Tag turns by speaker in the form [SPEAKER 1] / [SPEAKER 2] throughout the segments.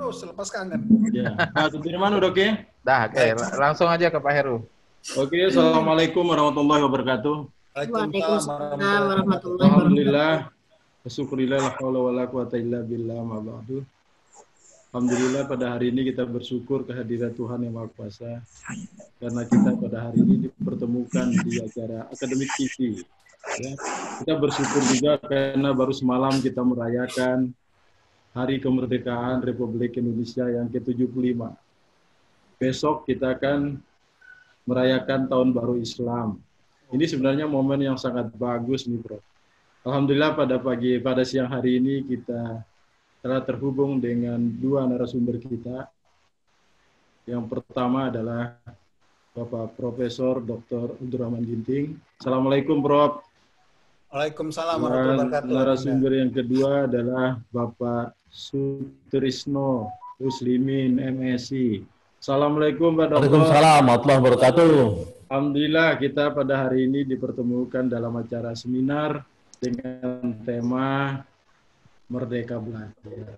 [SPEAKER 1] terus selepas kangen.
[SPEAKER 2] Ya, Pak Sudirman udah oke?
[SPEAKER 3] Dah, oke. Langsung aja ke Pak Heru.
[SPEAKER 2] Oke, Assalamualaikum warahmatullahi wabarakatuh.
[SPEAKER 1] Waalaikumsalam
[SPEAKER 4] Waalaikumsalam warahmatullahi wabarakatuh.
[SPEAKER 2] Alhamdulillah, syukurillah la haula wala quwata illa billah ma ba'du. Alhamdulillah pada hari ini kita bersyukur kehadiran Tuhan Yang Maha Kuasa karena kita pada hari ini dipertemukan di acara Akademik TV. Ya, kita bersyukur juga karena baru semalam kita merayakan Hari Kemerdekaan Republik Indonesia yang ke-75. Besok kita akan merayakan Tahun Baru Islam. Ini sebenarnya momen yang sangat bagus nih, Bro. Alhamdulillah pada siang hari ini kita telah terhubung dengan dua narasumber kita. Yang pertama adalah Bapak Profesor Dr. Abdurrahman Ginting. Assalamualaikum, Prof.
[SPEAKER 1] Waalaikumsalam warahmatullahi wabarakatuh.
[SPEAKER 2] Narasumber yang kedua adalah Bapak Sutrisno Muslimin, MSI. Assalamualaikum, Pak Dr.
[SPEAKER 5] Waalaikumsalam warahmatullahi wabarakatuh.
[SPEAKER 2] Alhamdulillah kita pada hari ini dipertemukan dalam acara seminar dengan tema Merdeka Belajar.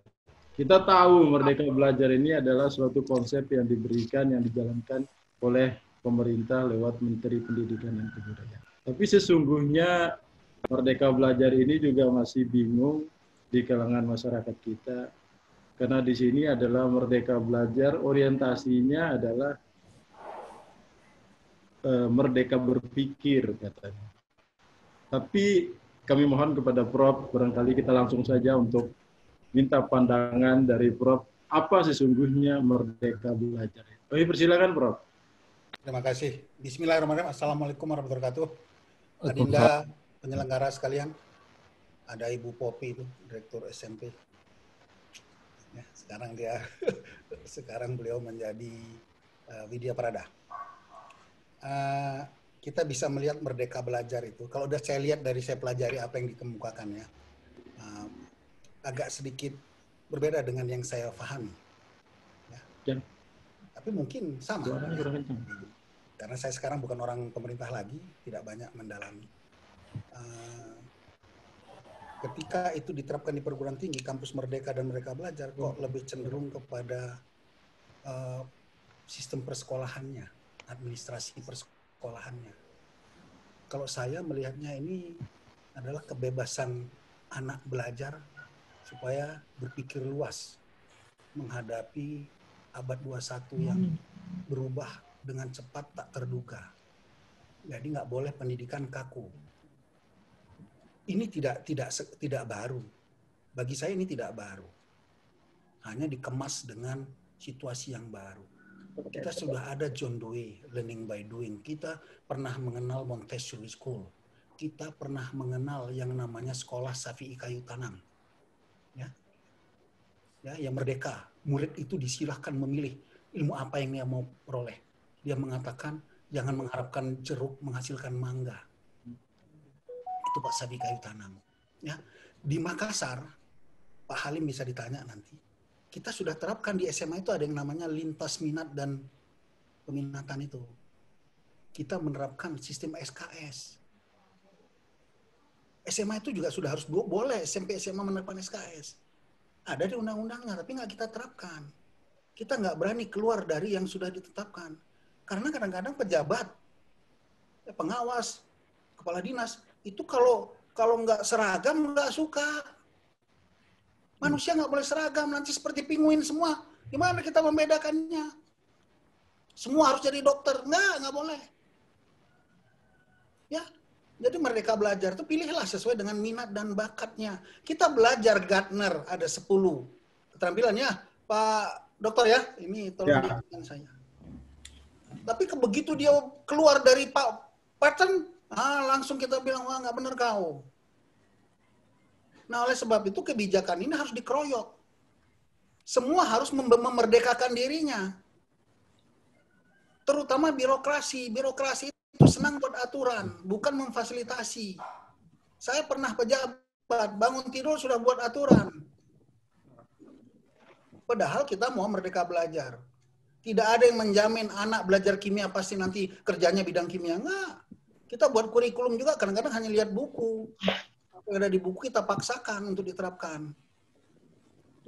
[SPEAKER 2] Kita tahu Merdeka Belajar ini adalah suatu konsep yang diberikan, yang dijalankan oleh pemerintah lewat Menteri Pendidikan dan Kebudayaan. Tapi sesungguhnya Merdeka Belajar ini juga masih bingung di kalangan masyarakat kita. Karena di sini adalah Merdeka Belajar, orientasinya adalah merdeka berpikir katanya. Tapi kami mohon kepada Prof, barangkali kita langsung saja untuk minta pandangan dari Prof, apa sesungguhnya Merdeka Belajar. Kami persilakan, Prof.
[SPEAKER 1] Terima kasih. Bismillahirrahmanirrahim. Assalamualaikum warahmatullahi wabarakatuh. Adinda, penyelenggara sekalian. Ada Ibu Popi itu, Direktur SMP. Ya, sekarang beliau menjadi Widya Prada. Kita bisa melihat Merdeka Belajar itu, kalau udah saya lihat dari saya pelajari apa yang dikemukakannya, agak sedikit berbeda dengan yang saya pahami. Ya. Tapi mungkin sama. Ya. Karena saya sekarang bukan orang pemerintah lagi, tidak banyak mendalami. Ketika itu diterapkan di perguruan tinggi, kampus Merdeka dan Merdeka Belajar, kok lebih cenderung kepada sistem persekolahannya, administrasi persekolahannya. Kalau saya melihatnya ini adalah kebebasan anak belajar supaya berpikir luas menghadapi abad 21 yang berubah dengan cepat tak terduga. Jadi nggak boleh pendidikan kaku. Ini tidak baru. Bagi saya ini tidak baru. Hanya dikemas dengan situasi yang baru. Kita sudah ada John Dewey, learning by doing. Kita pernah mengenal Montessori School. Kita pernah mengenal yang namanya sekolah Safi'i Kayu Tanam. Ya, yang merdeka. Murid itu disilahkan memilih ilmu apa yang dia mau peroleh. Dia mengatakan jangan mengharapkan jeruk menghasilkan mangga. Itu Pak Safi'i Kayu Tanam. Ya, di Makassar, Pak Halim bisa ditanya nanti. Kita sudah terapkan di SMA itu ada yang namanya lintas minat dan peminatan itu. Kita menerapkan sistem SKS. SMA itu juga sudah harus boleh SMP SMA menerapkan SKS. Ada di undang-undangnya, tapi nggak kita terapkan. Kita nggak berani keluar dari yang sudah ditetapkan. Karena kadang-kadang pejabat, pengawas, kepala dinas, itu kalau nggak seragam nggak suka. Manusia nggak boleh seragam, nanti seperti penguin semua. Gimana kita membedakannya? Semua harus jadi dokter. Nggak boleh. Ya, jadi Merdeka Belajar itu pilihlah sesuai dengan minat dan bakatnya. Kita belajar Gartner, ada 10 keterampilannya. Pak Dokter ya, ini tolong diingatkan saya. Tapi begitu dia keluar dari Pak Pattern, langsung kita bilang, wah nggak benar kau. Nah oleh sebab itu kebijakan ini harus dikeroyok. Semua harus memerdekakan dirinya. Terutama birokrasi. Birokrasi itu senang buat aturan, bukan memfasilitasi. Saya pernah pejabat, bangun tidur sudah buat aturan. Padahal kita mau merdeka belajar. Tidak ada yang menjamin anak belajar kimia pasti nanti kerjanya bidang kimia. Enggak. Kita buat kurikulum juga kadang-kadang hanya lihat buku. Apa yang ada di buku kita paksakan untuk diterapkan.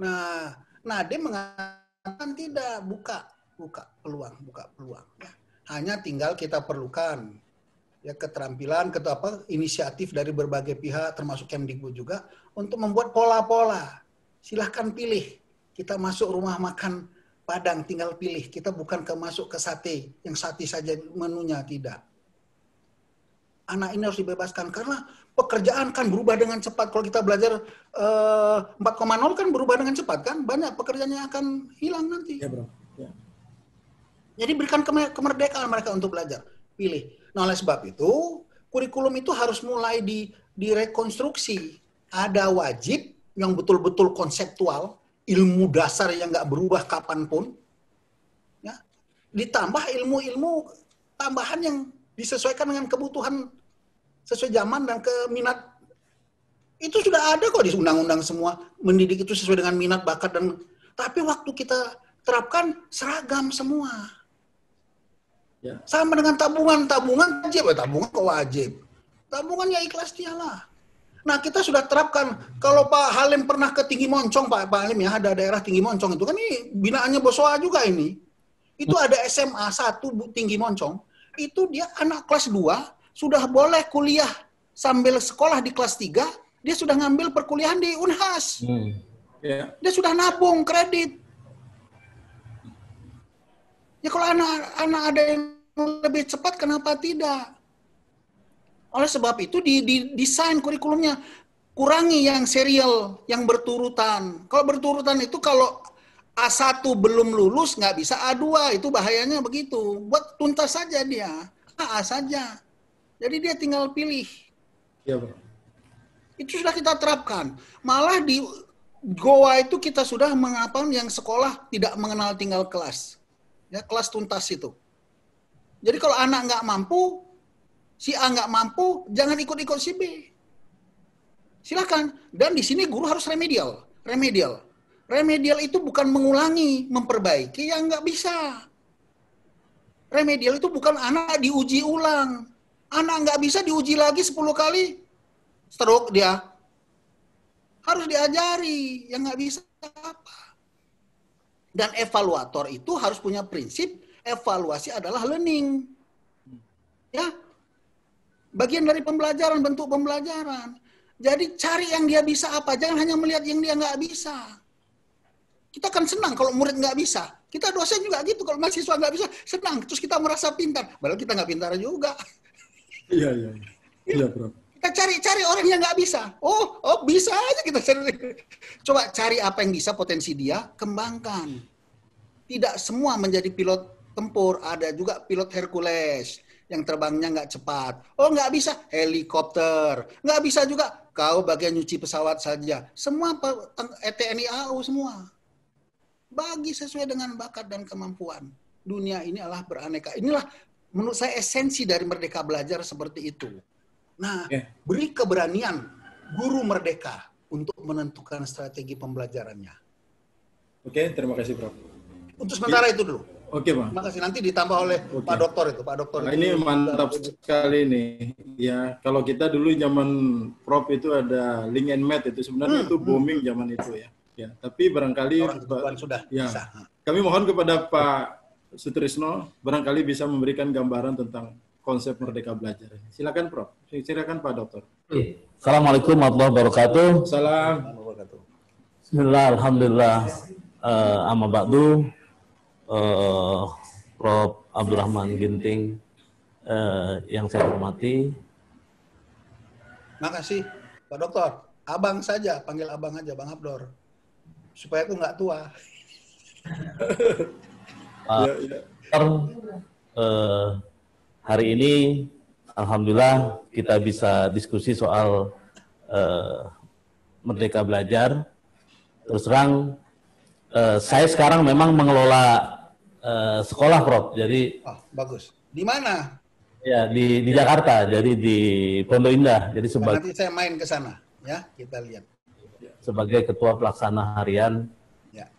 [SPEAKER 1] Nah, Nadiem mengatakan tidak, buka peluang ya. Hanya tinggal kita perlukan ya keterampilan, inisiatif dari berbagai pihak termasuk Kemdikbud juga untuk membuat pola-pola. Silahkan pilih. Kita masuk rumah makan Padang tinggal pilih. Kita bukan masuk ke sate, yang sate saja menunya, tidak. Anak ini harus dibebaskan karena pekerjaan kan berubah dengan cepat. Kalau kita belajar 4,0 kan berubah dengan cepat kan, banyak pekerjaannya akan hilang nanti.
[SPEAKER 2] Ya, Bro. Ya.
[SPEAKER 1] Jadi berikan kemerdekaan mereka untuk belajar. Pilih. Nah, oleh sebab itu, kurikulum itu harus mulai direkonstruksi. Ada wajib yang betul-betul konseptual, ilmu dasar yang nggak berubah kapanpun, ya. Ditambah ilmu-ilmu tambahan yang disesuaikan dengan kebutuhan sesuai zaman dan keminat. Itu sudah ada kok di undang-undang semua. Mendidik itu sesuai dengan minat, bakat, dan tapi waktu kita terapkan seragam semua.
[SPEAKER 2] Ya.
[SPEAKER 1] Sama dengan tabungan wajib, tabungan kok wajib. Tabungan ya ikhlas dialah. Nah, kita sudah terapkan. Kalau Pak Halim pernah ke Tinggi Moncong, Pak Halim ya, ada daerah Tinggi Moncong itu kan ini binaannya Bosowa juga ini. Itu ada SMA 1 Tinggi Moncong. Itu dia anak kelas 2 sudah boleh kuliah sambil sekolah di kelas 3, dia sudah ngambil perkuliahan di Unhas.
[SPEAKER 2] Yeah.
[SPEAKER 1] Dia sudah nabung kredit. Ya kalau anak ada yang lebih cepat, kenapa tidak? Oleh sebab itu desain kurikulumnya. Kurangi yang serial, yang berturutan. Kalau berturutan itu kalau A1 belum lulus, nggak bisa A2. Itu bahayanya begitu. Buat tuntas saja dia. A saja. Jadi dia tinggal pilih.
[SPEAKER 2] Iya, Bro.
[SPEAKER 1] Itu sudah kita terapkan. Malah di Goa itu kita sudah mengapa yang sekolah tidak mengenal tinggal kelas. Ya, kelas tuntas itu. Jadi kalau anak nggak mampu, si A nggak mampu, jangan ikut-ikut si B. Silakan. Dan di sini guru harus remedial. Remedial itu bukan mengulangi, memperbaiki yang nggak bisa. Remedial itu bukan anak diuji ulang. Anak nggak bisa diuji lagi 10 kali, stroke dia. Harus diajari, yang nggak bisa apa. Dan evaluator itu harus punya prinsip, evaluasi adalah learning. Ya, bagian dari pembelajaran, bentuk pembelajaran. Jadi cari yang dia bisa apa, jangan hanya melihat yang dia nggak bisa. Kita kan senang kalau murid nggak bisa. Kita dosen juga gitu, kalau mahasiswa nggak bisa, senang. Terus kita merasa pintar. Padahal kita nggak pintar juga.
[SPEAKER 2] Iya, Bro.
[SPEAKER 1] Kita cari orang yang nggak bisa. Oh, bisa aja kita cari. Coba cari apa yang bisa, potensi dia, kembangkan. Tidak semua menjadi pilot tempur. Ada juga pilot Hercules yang terbangnya nggak cepat. Oh, nggak bisa, helikopter. Nggak bisa juga, kau bagian nyuci pesawat saja. Semua TNI AU semua. Bagi sesuai dengan bakat dan kemampuan. Dunia ini adalah beraneka. Inilah menurut saya esensi dari Merdeka Belajar seperti itu. Nah, beri keberanian guru merdeka untuk menentukan strategi pembelajarannya.
[SPEAKER 2] Oke, terima kasih, Prof.
[SPEAKER 1] Untuk sementara itu dulu.
[SPEAKER 2] Oke, Bang.
[SPEAKER 1] Terima kasih. Nanti ditambah oleh Pak Doktor itu. Pak Doktor.
[SPEAKER 2] Nah, ini mantap sekali nih. Ya, kalau kita dulu zaman Prof itu ada link and match itu sebenarnya itu booming zaman itu ya. Ya, tapi barangkali
[SPEAKER 1] sudah
[SPEAKER 2] ya,
[SPEAKER 1] bisa.
[SPEAKER 2] Kami mohon kepada Pak Sutrisno barangkali bisa memberikan gambaran tentang konsep Merdeka Belajar. Silakan, Prof. Silakan, Pak Dokter.
[SPEAKER 5] Assalamualaikum warahmatullahi wabarakatuh.
[SPEAKER 2] Salam.
[SPEAKER 5] Bismillah, alhamdulillah. Amma ba'du, Prof. Abdurrahman Ginting yang saya hormati.
[SPEAKER 1] Makasih, Pak Dokter. Abang saja, panggil abang aja, Bang Abdor. Supaya aku nggak tua.
[SPEAKER 5] Hari ini alhamdulillah kita bisa diskusi soal Merdeka Belajar. Terus terang saya sekarang memang mengelola sekolah, Prof. Jadi
[SPEAKER 1] bagus. Di mana?
[SPEAKER 5] Ya, di Jakarta. Jadi di Pondok Indah. Jadi
[SPEAKER 1] nanti saya main ke sana, ya, kita lihat.
[SPEAKER 5] Sebagai ketua pelaksana harian
[SPEAKER 1] ya.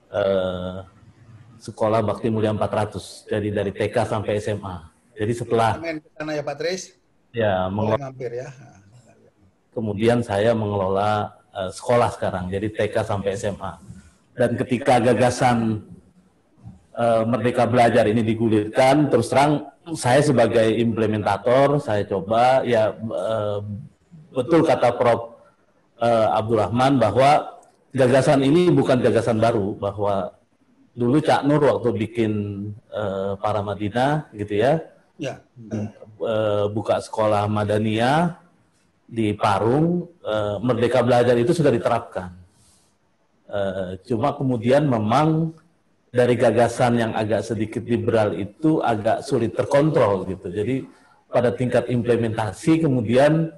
[SPEAKER 5] Sekolah Bakti Mulia 400, jadi dari TK sampai SMA. Jadi setelah
[SPEAKER 1] main ke sana ya Pak Tris.
[SPEAKER 5] Ya,
[SPEAKER 1] mampir ya.
[SPEAKER 5] Kemudian saya mengelola sekolah sekarang, jadi TK sampai SMA. Dan ketika gagasan Merdeka Belajar ini digulirkan, terus terang saya sebagai implementator, saya coba ya betul kata Prof. Abdurrahman bahwa gagasan ini bukan gagasan baru, bahwa dulu Cak Nur waktu bikin Para Madinah gitu ya, buka sekolah Madaniyah di Parung, Merdeka Belajar itu sudah diterapkan. Cuma kemudian memang dari gagasan yang agak sedikit liberal itu agak sulit terkontrol gitu. Jadi pada tingkat implementasi kemudian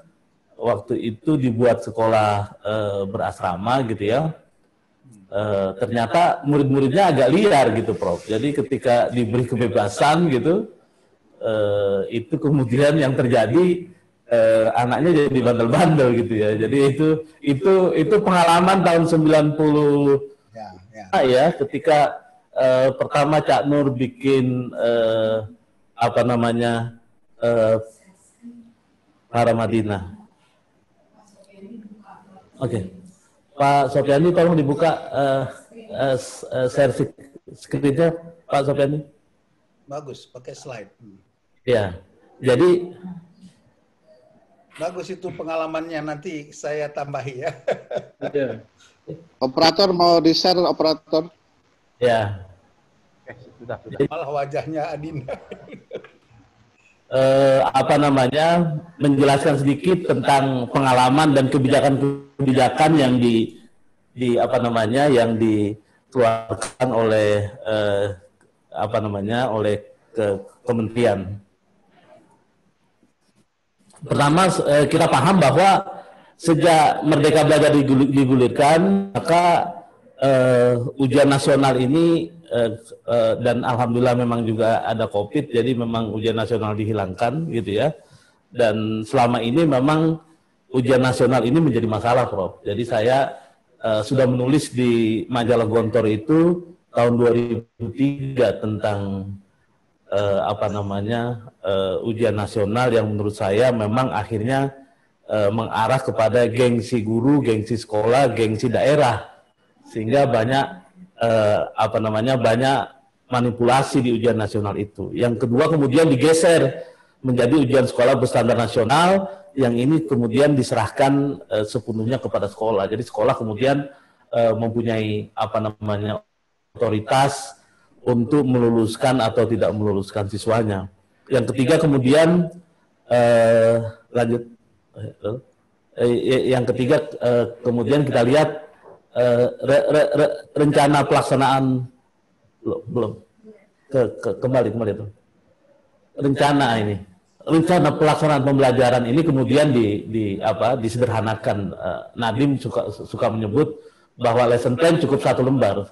[SPEAKER 5] waktu itu dibuat sekolah berasrama gitu ya. Ternyata murid-muridnya agak liar gitu, Prof. Jadi ketika diberi kebebasan gitu, itu kemudian yang terjadi anaknya jadi bandel-bandel gitu ya. Jadi itu pengalaman tahun 90 ya ketika pertama Cak Nur bikin Para Madinah. Oke. Pak Sofiani tolong dibuka share screen-nya, Pak Sofiani.
[SPEAKER 1] Bagus, pakai slide.
[SPEAKER 5] Ya. Jadi
[SPEAKER 1] bagus itu pengalamannya, nanti saya tambahi ya.
[SPEAKER 2] Ya.
[SPEAKER 4] Operator mau di-share, operator?
[SPEAKER 5] ya.
[SPEAKER 3] Sudah.
[SPEAKER 1] Malah wajahnya Adinda.
[SPEAKER 5] Menjelaskan sedikit tentang pengalaman dan kebijakan-kebijakan yang yang dikeluarkan oleh kementerian. Pertama, kita paham bahwa sejak Merdeka Belajar digulirkan, maka ujian nasional ini dan alhamdulillah memang juga ada COVID, jadi memang ujian nasional dihilangkan gitu ya. Dan selama ini memang ujian nasional ini menjadi masalah, Prof. Jadi saya sudah menulis di majalah Gontor itu tahun 2003 tentang ujian nasional yang menurut saya memang akhirnya mengarah kepada gengsi guru, gengsi sekolah, gengsi daerah, sehingga banyak banyak manipulasi di ujian nasional itu. Yang kedua kemudian digeser menjadi ujian sekolah berstandar nasional, yang ini kemudian diserahkan sepenuhnya kepada sekolah. Jadi sekolah kemudian mempunyai otoritas untuk meluluskan atau tidak meluluskan siswanya. Yang ketiga kemudian kemudian kita lihat rencana pelaksanaan kembali itu. Rencana pelaksanaan pembelajaran ini kemudian disederhanakan. Nadiem suka menyebut bahwa lesson plan cukup 1 lembar.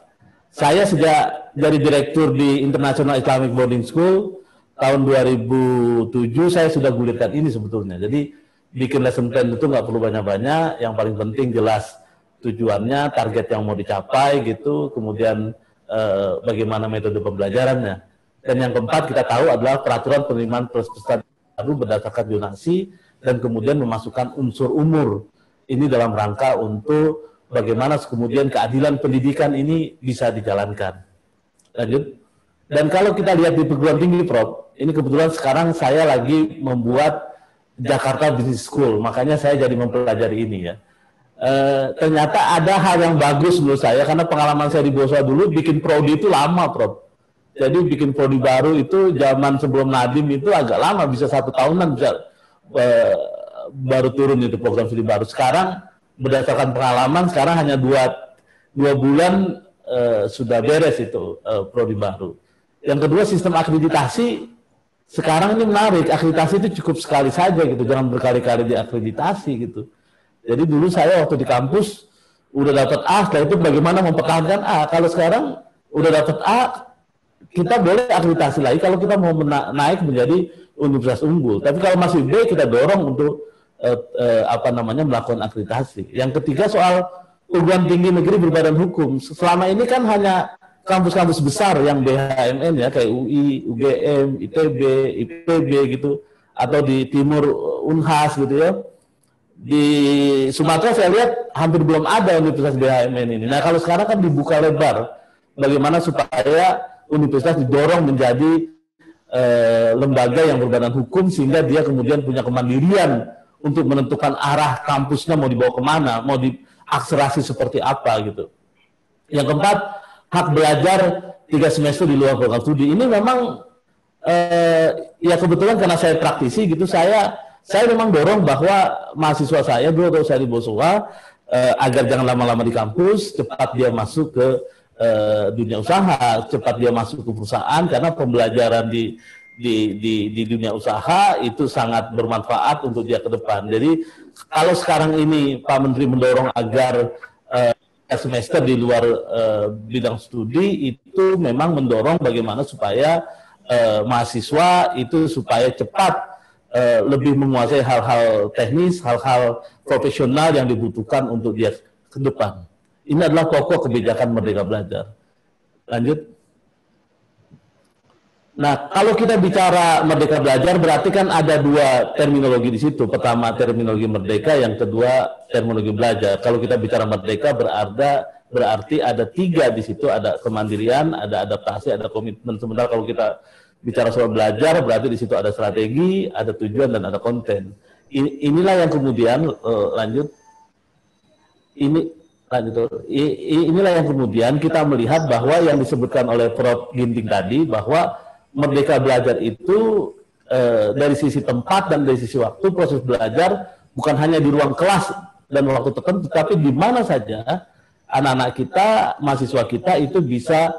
[SPEAKER 5] Saya sejak dari direktur di International Islamic Boarding School tahun 2007 saya sudah gulirkan ini sebetulnya. Jadi bikin lesson plan itu nggak perlu banyak-banyak, yang paling penting jelas tujuannya, target yang mau dicapai gitu, kemudian bagaimana metode pembelajarannya. Dan yang keempat kita tahu adalah peraturan penerimaan peserta baru berdasarkan zonasi dan kemudian memasukkan unsur umur ini dalam rangka untuk bagaimana kemudian keadilan pendidikan ini bisa dijalankan. Lanjut. Dan kalau kita lihat di perguruan tinggi, Prof, ini kebetulan sekarang saya lagi membuat Jakarta Business School, makanya saya jadi mempelajari ini ya. Ternyata ada hal yang bagus menurut saya, karena pengalaman saya di BOSWA dulu bikin prodi itu lama, Prof. Jadi bikin prodi baru itu zaman sebelum Nadiem itu agak lama, bisa 1 tahunan bisa baru turun itu program studi baru. Sekarang berdasarkan pengalaman sekarang hanya 2 bulan sudah beres itu prodi baru. Yang kedua, sistem akreditasi sekarang ini menarik. Akreditasi itu cukup sekali saja gitu, jangan berkali-kali diakreditasi gitu. Jadi dulu saya waktu di kampus udah dapat A, setelah itu bagaimana mempertahankan A. Kalau sekarang udah dapat A, kita boleh akreditasi lagi kalau kita mau naik menjadi universitas unggul. Tapi kalau masih B, kita dorong untuk melakukan akreditasi. Yang ketiga soal perguruan tinggi negeri berbadan hukum. Selama ini kan hanya kampus-kampus besar yang BHMN ya, kayak UI, UGM, ITB, IPB gitu, atau di timur Unhas gitu ya. Di Sumatera saya lihat hampir belum ada Universitas BHMN ini. Nah kalau sekarang kan dibuka lebar, bagaimana supaya universitas didorong menjadi lembaga yang berbadan hukum sehingga dia kemudian punya kemandirian untuk menentukan arah kampusnya mau dibawa kemana, mau diakselerasi seperti apa gitu. Yang keempat, hak belajar 3 semester di luar program studi. Ini memang ya kebetulan karena saya praktisi gitu, saya memang dorong bahwa mahasiswa saya dulu atau saya di Boswa agar jangan lama-lama di kampus, cepat dia masuk ke dunia usaha, cepat dia masuk ke perusahaan, karena pembelajaran di dunia usaha itu sangat bermanfaat untuk dia ke depan. Jadi kalau sekarang ini Pak Menteri mendorong agar semester di luar bidang studi, itu memang mendorong bagaimana supaya mahasiswa itu supaya cepat lebih menguasai hal-hal teknis, hal-hal profesional yang dibutuhkan untuk dia ke depan. Ini adalah pokok kebijakan Merdeka Belajar. Lanjut. Nah, kalau kita bicara Merdeka Belajar, berarti kan ada 2 terminologi di situ. Pertama terminologi merdeka, yang kedua terminologi belajar. Kalau kita bicara merdeka berarti ada 3 di situ, ada kemandirian, ada adaptasi, ada komitmen. Sementara kalau kita bicara soal belajar, berarti di situ ada strategi, ada tujuan, dan ada konten. Inilah yang kemudian inilah yang kemudian kita melihat bahwa yang disebutkan oleh Prof. Ginting tadi, bahwa Merdeka Belajar itu dari sisi tempat dan dari sisi waktu, proses belajar bukan hanya di ruang kelas dan waktu tertentu, tapi di mana saja anak-anak kita, mahasiswa kita itu bisa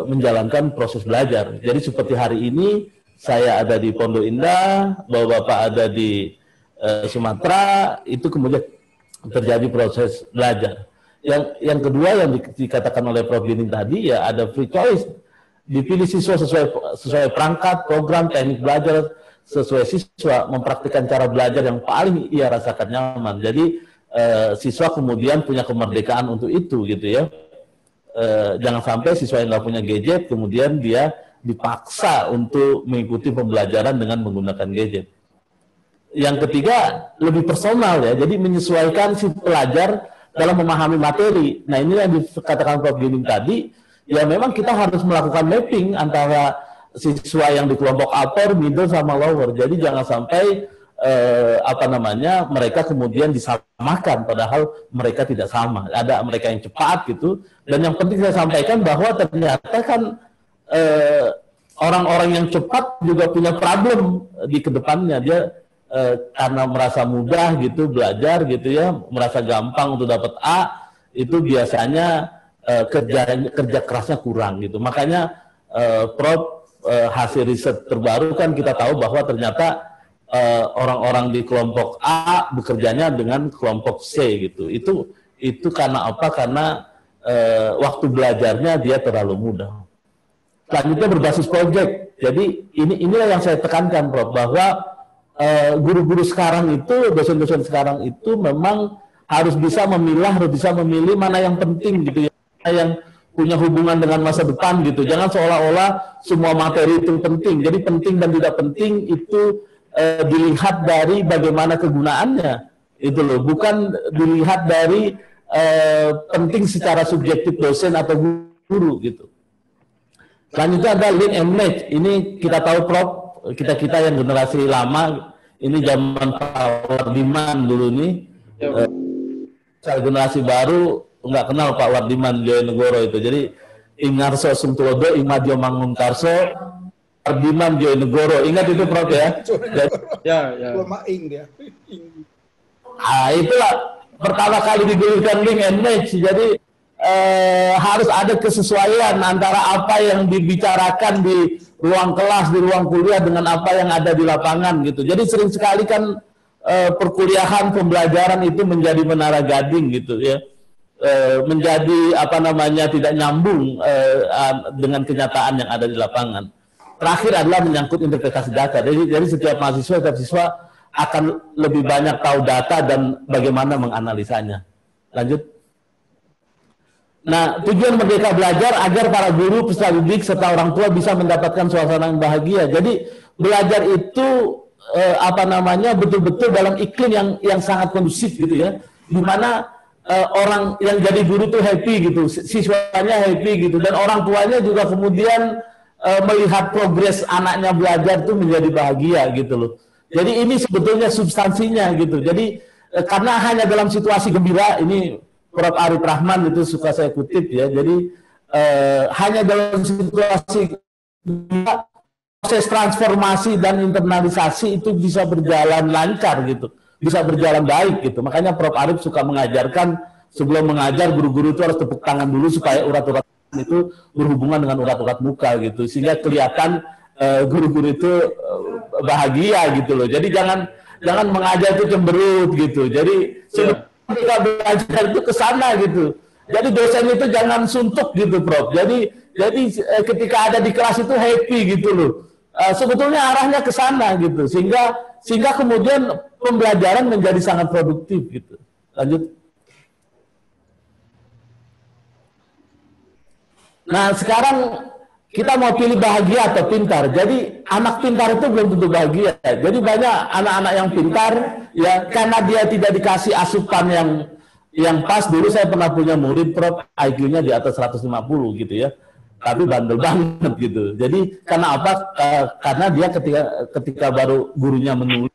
[SPEAKER 5] menjalankan proses belajar. Jadi seperti hari ini saya ada di Pondok Indah, Bapak ada di Sumatera, itu kemudian terjadi proses belajar. Yang kedua yang dikatakan oleh Prof. Ginting tadi, ya ada free choice. Dipilih siswa sesuai perangkat, program, teknik belajar, sesuai siswa, mempraktikkan cara belajar yang paling ia rasakan nyaman. Jadi siswa kemudian punya kemerdekaan untuk itu gitu ya. Jangan sampai siswa yang nggak punya gadget kemudian dia dipaksa untuk mengikuti pembelajaran dengan menggunakan gadget. Yang ketiga, lebih personal ya, jadi menyesuaikan si pelajar dalam memahami materi. Nah ini yang dikatakan Prof. Ginting tadi, ya memang kita harus melakukan mapping antara siswa yang di kelompok upper, middle, sama lower. Jadi jangan sampai mereka kemudian disamakan, padahal mereka tidak sama. Ada mereka yang cepat gitu. Dan yang penting saya sampaikan bahwa ternyata kan orang-orang yang cepat juga punya problem di kedepannya. Dia karena merasa mudah gitu belajar gitu ya, merasa gampang untuk dapat A, itu biasanya kerja kerasnya kurang gitu. Makanya Prof, hasil riset terbaru kan kita tahu bahwa ternyata orang-orang di kelompok A bekerjanya dengan kelompok C gitu. Itu karena apa? Karena waktu belajarnya dia terlalu mudah. Selanjutnya berbasis proyek. Jadi inilah yang saya tekankan, Prof, bahwa guru-guru sekarang itu, dosen-dosen sekarang itu memang harus bisa memilah, harus bisa memilih mana yang penting gitu ya, yang punya hubungan dengan masa depan gitu. Jangan seolah-olah semua materi itu penting. Jadi penting dan tidak penting itu dilihat dari bagaimana kegunaannya, itu loh, bukan dilihat dari penting secara subjektif dosen atau guru gitu. Selanjutnya ada link and match. Ini kita tahu, Prof, kita yang generasi lama, ini zaman Pak Wardiman dulu nih. Generasi baru nggak kenal Pak Wardiman Joyonegoro itu. Jadi Ingarso Sumtulodo, Imadjo Mangunkarso, Wardiman Joyonegoro. Ingat itu, Prof ya?
[SPEAKER 2] Ya.
[SPEAKER 5] Itulah pertama kali digulirkan link and match. Jadi harus ada kesesuaian antara apa yang dibicarakan di ruang kelas, di ruang kuliah dengan apa yang ada di lapangan gitu. Jadi sering sekali kan perkuliahan, pembelajaran itu menjadi menara gading gitu ya. Menjadi tidak nyambung dengan kenyataan yang ada di lapangan. Terakhir adalah menyangkut interpretasi data. Jadi setiap siswa akan lebih banyak tahu data dan bagaimana menganalisanya. Lanjut. Nah, tujuan Merdeka Belajar agar para guru, peserta didik, serta orang tua bisa mendapatkan suasana yang bahagia. Jadi belajar itu apa namanya betul-betul dalam iklim yang sangat kondusif gitu ya, di mana orang yang jadi guru tuh happy gitu, siswanya happy gitu, dan orang tuanya juga kemudian melihat progres anaknya belajar tuh menjadi bahagia gitu loh. Jadi ini sebetulnya substansinya gitu. Jadi karena hanya dalam situasi gembira, ini Prof. Arif Rahman itu suka saya kutip ya. Jadi hanya dalam situasi gembira, proses transformasi dan internalisasi itu bisa berjalan lancar gitu, bisa berjalan baik gitu. Makanya Prof. Arif suka mengajarkan, sebelum mengajar guru-guru itu harus tepuk tangan dulu supaya urat-urat itu berhubungan dengan urat-urat muka gitu, sehingga kelihatan guru-guru itu bahagia gitu loh. Jadi jangan mengajar itu cemberut gitu. Jadi kita belajar itu ke sana gitu. Jadi dosen itu jangan suntuk gitu, Prof. Jadi ketika ada di kelas itu happy gitu loh. Sebetulnya arahnya ke sana gitu, sehingga kemudian pembelajaran menjadi sangat produktif gitu. Lanjut. Nah sekarang kita mau pilih bahagia atau pintar. Jadi anak pintar itu belum tentu bahagia. Jadi banyak anak-anak yang pintar ya karena dia tidak dikasih asupan yang pas. Dulu saya pernah punya murid, Prof, IQ-nya di atas 150 gitu ya, tapi bandel banget gitu. Jadi karena apa? Karena dia ketika baru gurunya menulis,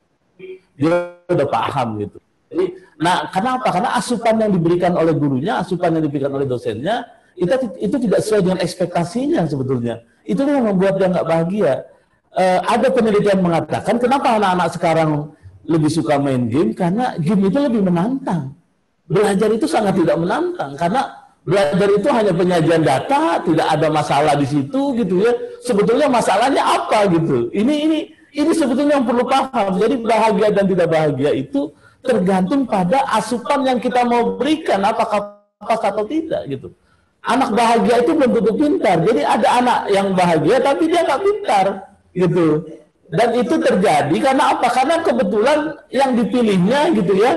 [SPEAKER 5] dia udah paham gitu. Jadi, nah karena apa? Karena asupan yang diberikan oleh gurunya, asupan yang diberikan oleh dosennya, itu tidak sesuai dengan ekspektasinya sebetulnya. Itu yang membuat dia nggak bahagia. Ada penelitian mengatakan kenapa anak-anak sekarang lebih suka main game, karena game itu lebih menantang. Belajar itu sangat tidak menantang, karena belajar itu hanya penyajian data, tidak ada masalah di situ gitu ya. Sebetulnya masalahnya apa gitu. Ini sebetulnya yang perlu paham. Jadi bahagia dan tidak bahagia itu tergantung pada asupan yang kita mau berikan, apakah pas atau tidak gitu. Anak bahagia itu belum tentu pintar. Jadi ada anak yang bahagia tapi dia nggak pintar gitu. Dan itu terjadi karena apa? Karena kebetulan yang dipilihnya gitu ya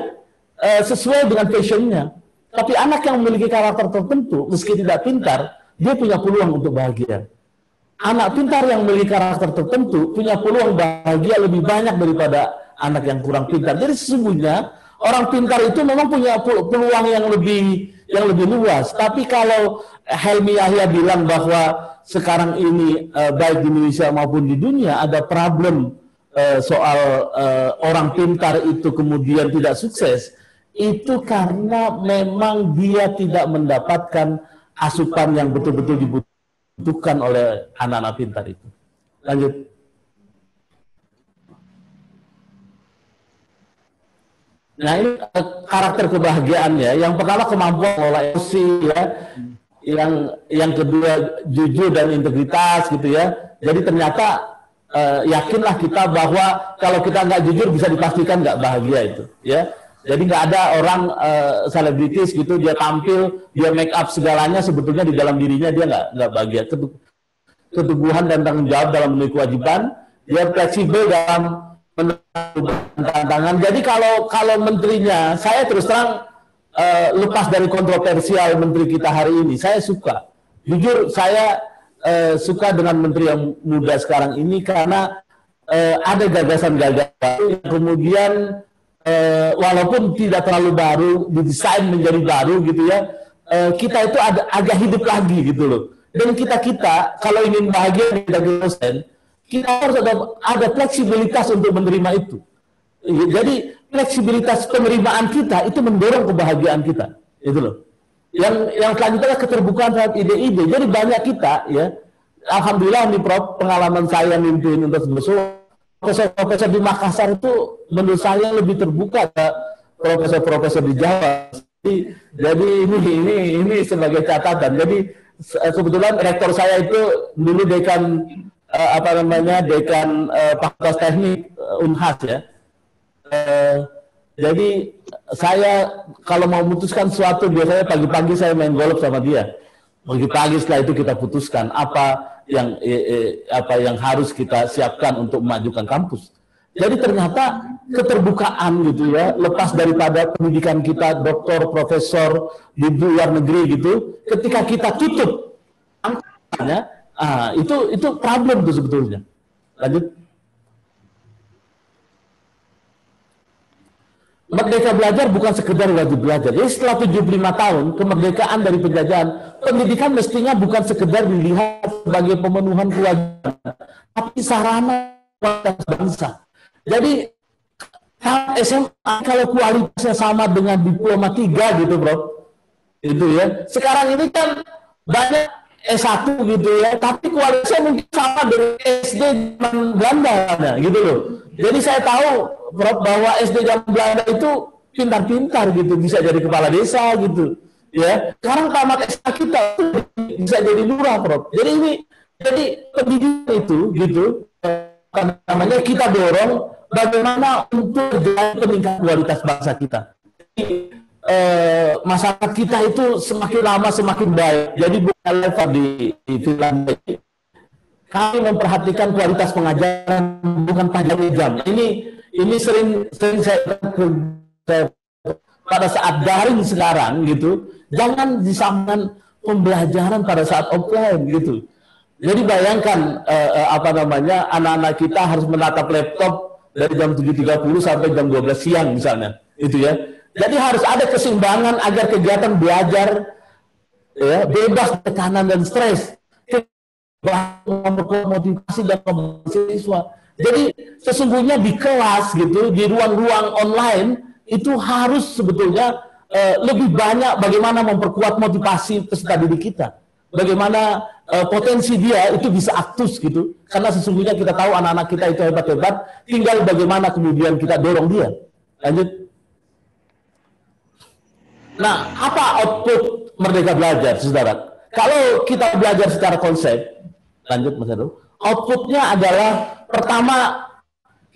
[SPEAKER 5] sesuai dengan passionnya. Tapi anak yang memiliki karakter tertentu, meski tidak pintar, dia punya peluang untuk bahagia. Anak pintar yang memiliki karakter tertentu punya peluang bahagia lebih banyak daripada anak yang kurang pintar. Jadi sesungguhnya orang pintar itu memang punya peluang yang lebih luas. Tapi kalau Helmi Yahya bilang bahwa sekarang ini baik di Indonesia maupun di dunia ada problem soal orang pintar itu kemudian tidak sukses, itu karena memang dia tidak mendapatkan asupan yang betul-betul dibutuhkan oleh anak-anak pintar itu. Lanjut. Nah ini karakter kebahagiaannya. Yang pertama kemampuan mengelola emosi ya. Yang kedua jujur dan integritas gitu ya. Jadi ternyata yakinlah kita bahwa kalau kita nggak jujur bisa dipastikan nggak bahagia itu ya. Jadi nggak ada orang selebritis gitu dia tampil dia make up segalanya sebetulnya di dalam dirinya dia nggak bahagia. Keteguhan dan tanggung jawab dalam memenuhi kewajiban, dia fleksibel dalam tantangan. Jadi kalau menterinya, saya terus terang lepas dari kontroversial menteri kita hari ini, saya suka. Jujur saya suka dengan menteri yang muda sekarang ini karena ada gagasan-gagasan yang kemudian walaupun tidak terlalu baru, didesain menjadi baru gitu ya, kita itu agak hidup lagi gitu loh. Dan kita kalau ingin bahagia kita dosen, kita harus ada fleksibilitas untuk menerima itu. Jadi fleksibilitas penerimaan kita itu mendorong kebahagiaan kita, itu loh. Yang selanjutnya keterbukaan terhadap ide-ide. Jadi banyak kita ya, alhamdulillah nih Prof, pengalaman saya mimpin untuk profesor di Makassar itu menurut saya lebih terbuka ke profesor-profesor di Jawa. Jadi ini sebagai catatan. Jadi kebetulan rektor saya itu dulu dekan dekan Fakultas Teknik Unhas ya. Jadi saya kalau mau memutuskan sesuatu biasanya pagi-pagi saya main golf sama dia. Pagi-pagi setelah itu kita putuskan apa yang harus kita siapkan untuk memajukan kampus. Jadi ternyata keterbukaan gitu ya, lepas daripada pendidikan kita doktor, profesor di luar negeri gitu, ketika kita tutup angkanya, itu problem tuh sebetulnya. Lanjut. Merdeka Belajar bukan sekedar wajib belajar. Jadi setelah 75 tahun kemerdekaan dari penjajahan, pendidikan mestinya bukan sekedar dilihat sebagai pemenuhan kewajiban, tapi sarana kualitas bangsa. Jadi SMA kalau kualitasnya sama dengan diploma 3 gitu, Bro. Itu ya. Sekarang ini kan banyak S1 gitu ya, tapi kualitasnya mungkin sama dengan SD zaman Belanda gitu loh. Jadi saya tahu, Prof, bahwa SD zaman Belanda itu pintar-pintar gitu, bisa jadi kepala desa gitu. Ya, sekarang tamat SMA kita bisa jadi lurah, Prof. Jadi ini, jadi pendidikan itu gitu, namanya kita dorong bagaimana untuk meningkatkan kualitas bangsa kita. Jadi, masyarakat kita itu semakin lama semakin baik. Jadi bukan level di Finlandia. Kami memperhatikan kualitas pengajaran, bukan panjang jam. Ini sering saya pada saat daring sekarang gitu, jangan disamakan pembelajaran pada saat offline gitu. Jadi bayangkan anak-anak kita harus menatap laptop dari jam 7.30 sampai jam 12 siang misalnya, itu ya. Jadi harus ada keseimbangan agar kegiatan belajar ya, bebas tekanan dan stres, motivasi dan siswa. Jadi sesungguhnya di kelas gitu, di ruang-ruang online itu harus sebetulnya lebih banyak bagaimana memperkuat motivasi peserta didik kita. Bagaimana potensi dia itu bisa aktus gitu. Karena sesungguhnya kita tahu anak-anak kita itu hebat-hebat, tinggal bagaimana kemudian kita dorong dia. Lanjut. Nah, apa output Merdeka Belajar, saudara? Kalau kita belajar secara konsep, lanjut Mas Heru, outputnya adalah pertama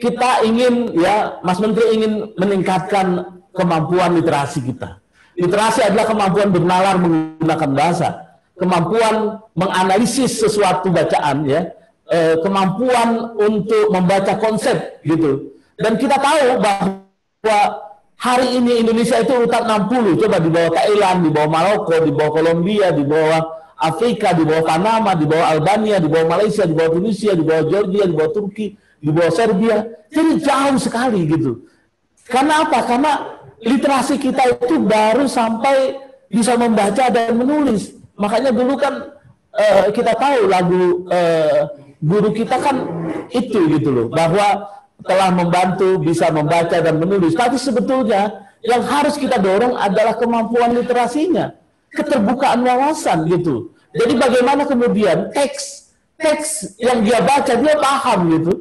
[SPEAKER 5] kita ingin, ya Mas Menteri ingin meningkatkan kemampuan literasi kita. Literasi adalah kemampuan bernalar menggunakan bahasa, kemampuan menganalisis sesuatu bacaan, ya, kemampuan untuk membaca konsep, gitu. Dan kita tahu bahwa hari ini Indonesia itu urutan 60, coba di bawah Thailand, di bawah Maroko, di bawah Kolombia, di bawah Afrika, di bawah Panama, di bawah Albania, di bawah Malaysia, di bawah Tunisia, di bawah Georgia, di bawah Turki, di bawah Serbia. Jadi jauh sekali gitu. Karena apa? Karena literasi kita itu baru sampai bisa membaca dan menulis. Makanya dulu kan kita tahu lagu guru kita kan itu gitu loh, bahwa telah membantu bisa membaca dan menulis. Tapi sebetulnya yang harus kita dorong adalah kemampuan literasinya, keterbukaan wawasan gitu. Jadi bagaimana kemudian teks yang dia baca dia paham gitu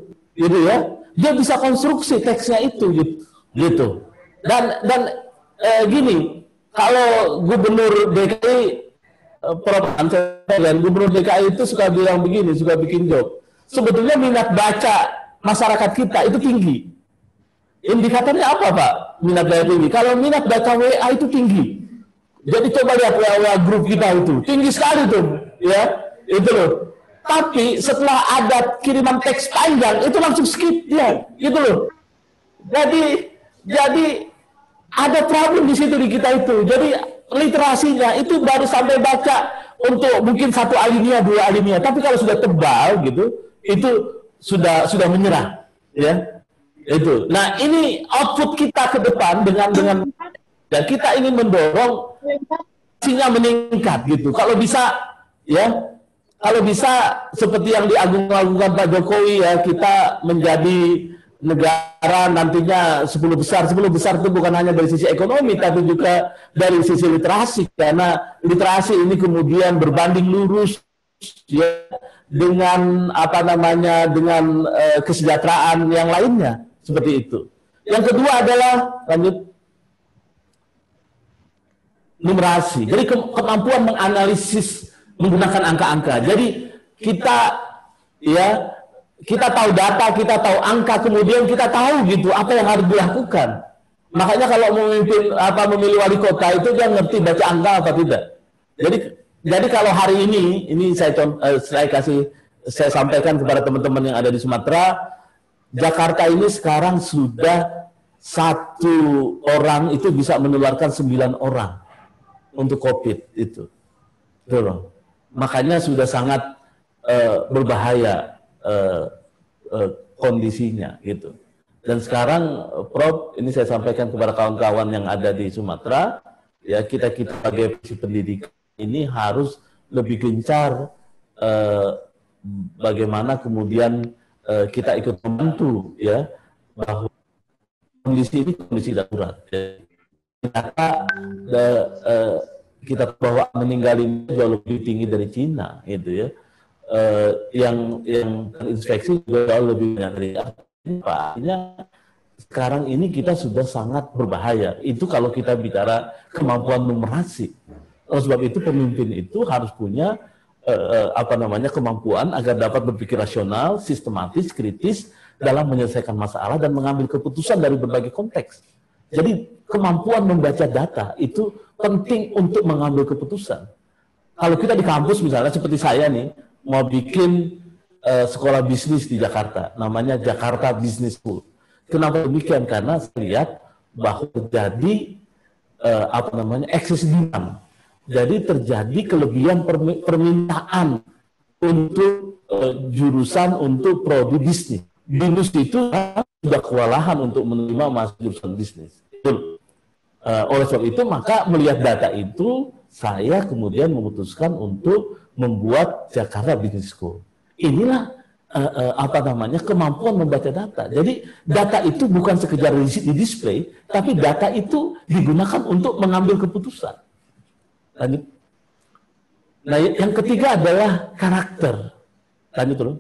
[SPEAKER 5] ya. Dia bisa konstruksi teksnya itu gitu. Dan gini, kalau Gubernur DKI Gubernur DKI itu suka bilang begini, suka bikin joke. Sebetulnya minat baca masyarakat kita itu tinggi. Indikatornya apa, Pak? Minat baca tinggi. Kalau minat baca WA itu tinggi. Jadi coba lihat WA grup kita itu tinggi sekali tuh, ya itu loh. Tapi setelah ada kiriman teks panjang itu langsung skip dia, gitu loh. Jadi ada problem di situ di kita itu. Jadi literasinya itu baru sampai baca untuk mungkin 1 alinea, 2 alinea. Tapi kalau sudah tebal gitu, itu sudah menyerah, ya itu. Nah ini output kita ke depan dengan dan kita ingin mendorong sinya meningkat gitu. Kalau bisa, ya kalau bisa seperti yang diagung-agungkan Pak Jokowi, ya kita menjadi negara nantinya 10 besar. 10 besar itu bukan hanya dari sisi ekonomi, tapi juga dari sisi literasi, karena literasi ini kemudian berbanding lurus ya dengan dengan kesejahteraan yang lainnya seperti itu. Yang kedua adalah lanjut numerasi. Jadi kemampuan menganalisis menggunakan angka-angka. Jadi kita tahu data, kita tahu angka, kemudian kita tahu gitu apa yang harus dilakukan. Makanya kalau memilih wali kota itu dia ngerti baca angka apa tidak. Jadi kalau hari ini saya sampaikan kepada teman-teman yang ada di Sumatera, Jakarta ini sekarang sudah 1 orang itu bisa menularkan 9 orang untuk COVID itu. Betul loh. Makanya sudah sangat berbahaya kondisinya gitu. Dan sekarang, Prof, ini saya sampaikan kepada kawan-kawan yang ada di Sumatera, ya kita sebagai pendidikan ini harus lebih gencar bagaimana kemudian kita ikut membantu, ya, bahwa kondisi ini kondisi darurat. Ternyata kita bahwa meninggal ini jauh lebih tinggi dari Cina, gitu ya. Yang terinfeksi juga jauh lebih banyak dari Artinya sekarang ini kita sudah sangat berbahaya. Itu kalau kita bicara kemampuan numerasi. Oleh sebab itu pemimpin itu harus punya kemampuan agar dapat berpikir rasional, sistematis, kritis dalam menyelesaikan masalah dan mengambil keputusan dari berbagai konteks. Jadi kemampuan membaca data itu penting untuk mengambil keputusan. Kalau kita di kampus misalnya seperti saya nih mau bikin sekolah bisnis di Jakarta, namanya Jakarta Business School. Kenapa demikian? Karena saya lihat bahwa terjadi excess demand. Jadi terjadi kelebihan permintaan untuk jurusan untuk prodi bisnis. Binus itu sudah kewalahan untuk menerima masuk jurusan bisnis. Oleh sebab itu maka melihat data itu saya kemudian memutuskan untuk membuat Jakarta Business School. Inilah kemampuan membaca data. Jadi data itu bukan sekedar di display, tapi data itu digunakan untuk mengambil keputusan. Lanjut. Nah, yang ketiga adalah karakter. Lanjut dulu.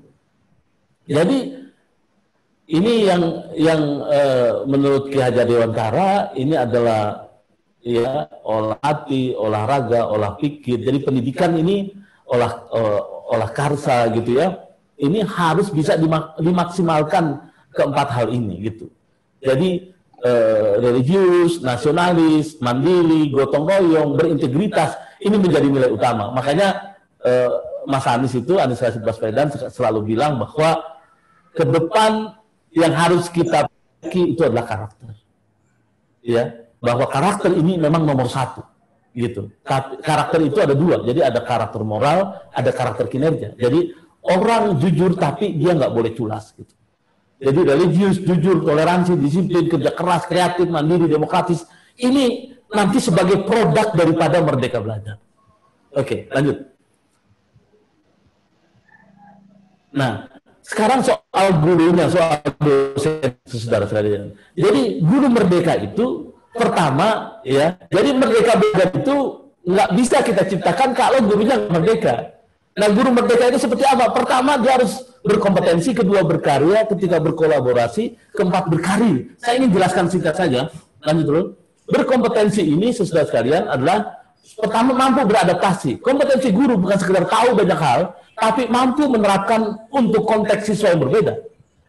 [SPEAKER 5] Jadi ini yang menurut Ki Hajar Dewantara ini adalah ya olah hati, olahraga, olah pikir. Jadi pendidikan ini olah karsa gitu ya. Ini harus bisa dimaksimalkan keempat hal ini gitu. Jadi religius, nasionalis, mandiri, gotong royong, berintegritas ini menjadi nilai utama. Makanya Mas Anies Anies Rashid Baswedan selalu bilang bahwa ke depan yang harus kita miliki itu adalah karakter. Ya, bahwa karakter ini memang nomor satu. Gitu. Karakter itu ada dua, jadi ada karakter moral, ada karakter kinerja. Jadi orang jujur tapi dia nggak boleh culas gitu. Jadi religius, jujur, toleransi, disiplin, kerja keras, kreatif, mandiri, demokratis. Ini nanti sebagai produk daripada Merdeka Belajar. Oke, lanjut. Nah, sekarang soal gurunya, soal dosen, saudara-saudara. Jadi guru merdeka itu pertama, ya. Jadi Merdeka Belajar itu nggak bisa kita ciptakan kalau gurunya merdeka. Nah, guru merdeka itu seperti apa? Pertama, dia harus berkompetensi, kedua berkarya, ketiga berkolaborasi, keempat berkarir. Saya ingin jelaskan singkat saja. Lanjut dulu. Berkompetensi ini, saudara sekalian, adalah pertama mampu beradaptasi. Kompetensi guru bukan sekedar tahu banyak hal, tapi mampu menerapkan untuk konteks siswa yang berbeda.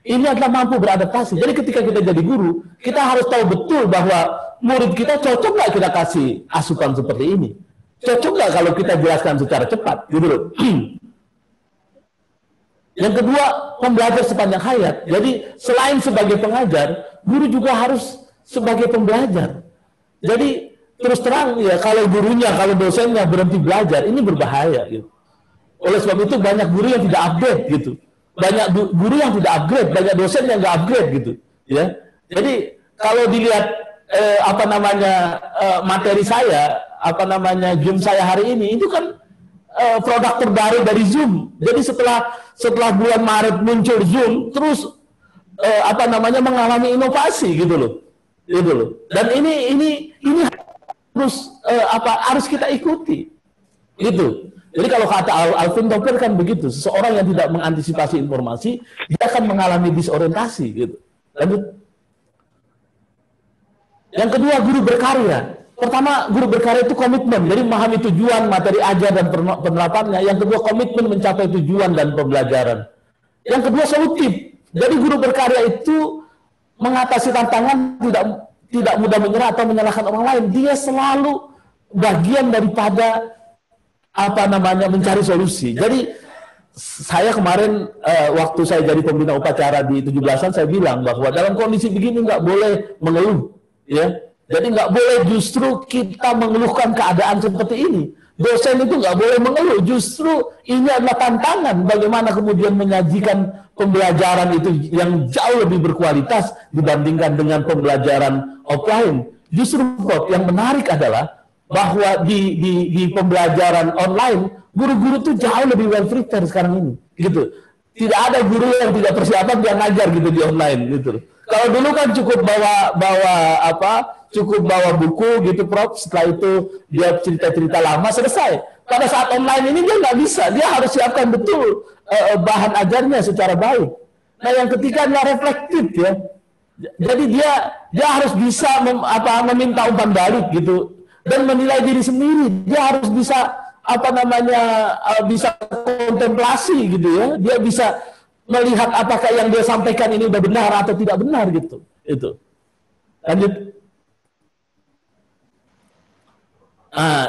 [SPEAKER 5] Ini adalah mampu beradaptasi. Jadi ketika kita jadi guru, kita harus tahu betul bahwa murid kita cocok nggak kita kasih asupan seperti ini. Cocok nggak kalau kita jelaskan secara cepat, gitu loh. Yang kedua, pembelajar sepanjang hayat. Jadi selain sebagai pengajar, guru juga harus sebagai pembelajar. Jadi terus terang ya, kalau gurunya, kalau dosennya berhenti belajar, ini berbahaya. Gitu. Oleh sebab itu banyak guru yang tidak upgrade, gitu. Banyak guru yang tidak upgrade, banyak dosen yang nggak upgrade, gitu. Ya. Jadi kalau dilihat materi saya, Zoom saya hari ini, itu kan produk terbaru dari Zoom. Jadi setelah bulan Maret muncul Zoom, terus mengalami inovasi gitu loh. Dan ini terus harus kita ikuti. Gitu. Jadi kalau kata Alvin Toffler kan begitu, seseorang yang tidak mengantisipasi informasi, dia akan mengalami disorientasi gitu. Lanjut. Yang kedua, guru berkarya. Pertama, guru berkarya itu komitmen, jadi memahami tujuan, materi ajar dan penerapannya. Yang kedua, komitmen mencapai tujuan dan pembelajaran. Yang kedua, solutif. Jadi guru berkarya itu mengatasi tantangan, tidak mudah menyerah atau menyalahkan orang lain. Dia selalu bagian daripada mencari solusi. Jadi saya kemarin waktu saya jadi pembina upacara di 17-an, saya bilang bahwa dalam kondisi begini nggak boleh mengeluh, ya. Jadi nggak boleh justru kita mengeluhkan keadaan seperti ini. Dosen itu nggak boleh mengeluh, justru ini adalah tantangan bagaimana kemudian menyajikan pembelajaran itu yang jauh lebih berkualitas dibandingkan dengan pembelajaran offline. Justru Prof, yang menarik adalah bahwa di pembelajaran online guru-guru tuh jauh lebih well prepared sekarang ini, gitu. Tidak ada guru yang tidak persiapan dia ngajar gitu di online, gitu. Kalau dulu kan cukup bawa buku gitu Prof, setelah itu dia cerita-cerita lama selesai. Pada saat online ini dia nggak bisa, dia harus siapkan betul bahan ajarnya secara baik. Nah yang ketiga adalah reflektif ya. Jadi dia harus bisa meminta umpan balik gitu dan menilai diri sendiri. Dia harus bisa bisa kontemplasi gitu ya. Dia bisa melihat apakah yang dia sampaikan ini udah benar atau tidak benar gitu. Itu. Lanjut.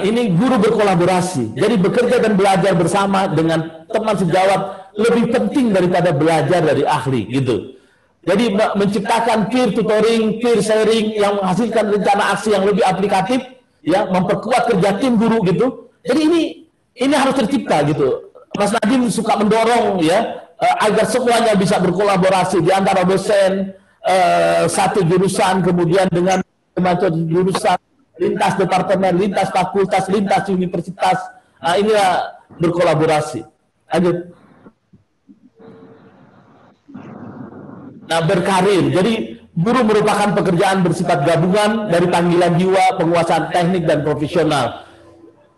[SPEAKER 5] Ini guru berkolaborasi. Jadi bekerja dan belajar bersama dengan teman sejawat lebih penting daripada belajar dari ahli gitu. Jadi menciptakan peer tutoring, peer sharing yang menghasilkan rencana aksi yang lebih aplikatif, ya, memperkuat kerja tim guru gitu. Jadi ini harus tercipta gitu. Mas Nadiem suka mendorong ya agar semuanya bisa berkolaborasi di antara dosen satu jurusan, kemudian dengan macam jurusan, lintas departemen, lintas fakultas, lintas universitas. Inilah berkolaborasi. Lanjut. Nah, berkarir. Jadi guru merupakan pekerjaan bersifat gabungan dari panggilan jiwa, penguasaan teknik dan profesional.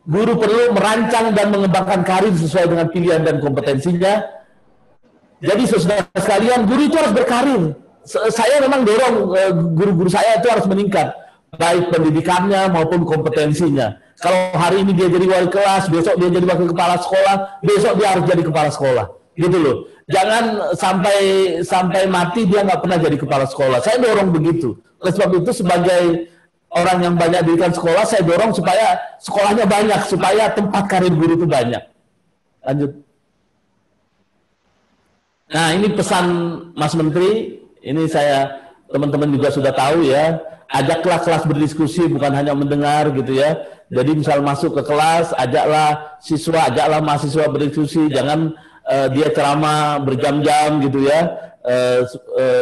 [SPEAKER 5] Guru perlu merancang dan mengembangkan karir sesuai dengan pilihan dan kompetensinya. Jadi saudara sekalian, guru itu harus berkarir. Saya memang dorong guru-guru saya itu harus meningkat, baik pendidikannya maupun kompetensinya. Kalau hari ini dia jadi wali kelas, besok dia jadi wakil kepala sekolah, besok dia harus jadi kepala sekolah. Gitu loh. Jangan sampai mati dia nggak pernah jadi kepala sekolah. Saya dorong begitu. Oleh sebab itu sebagai orang yang banyak dirikan sekolah, saya dorong supaya sekolahnya banyak, supaya tempat karir guru itu banyak. Lanjut. Nah ini pesan Mas Menteri, ini saya teman-teman juga sudah tahu ya. Ajaklah kelas berdiskusi, bukan hanya mendengar gitu ya. Jadi misal masuk ke kelas, ajaklah mahasiswa berdiskusi, jangan dia ceramah berjam-jam gitu ya,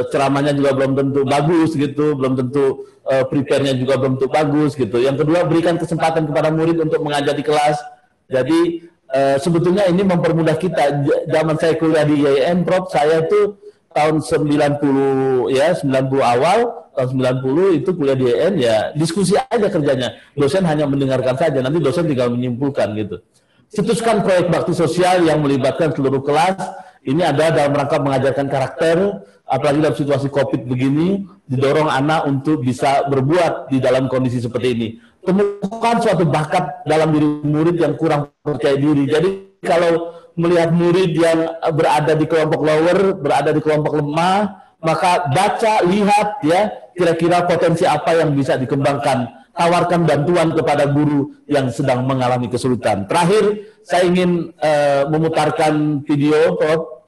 [SPEAKER 5] ceramahnya juga belum tentu bagus gitu, belum tentu prepare-nya juga belum tentu bagus gitu. Yang kedua, berikan kesempatan kepada murid untuk mengajar di kelas. Jadi sebetulnya ini mempermudah kita. Zaman saya kuliah di IAIN, Prof, saya itu tahun 90 ya, 90 awal, tahun 90 itu kuliah di IAIN ya, diskusi aja kerjanya. Dosen hanya mendengarkan saja, nanti dosen tinggal menyimpulkan gitu. Cetuskan proyek bakti sosial yang melibatkan seluruh kelas. Ini ada dalam rangka mengajarkan karakter, apalagi dalam situasi COVID begini, didorong anak untuk bisa berbuat di dalam kondisi seperti ini. Temukan suatu bakat dalam diri murid yang kurang percaya diri. Jadi kalau melihat murid yang berada di kelompok lower, berada di kelompok lemah, maka baca, lihat ya, kira-kira potensi apa yang bisa dikembangkan. Tawarkan bantuan kepada guru yang sedang mengalami kesulitan. Terakhir, saya ingin memutarkan video, Prof.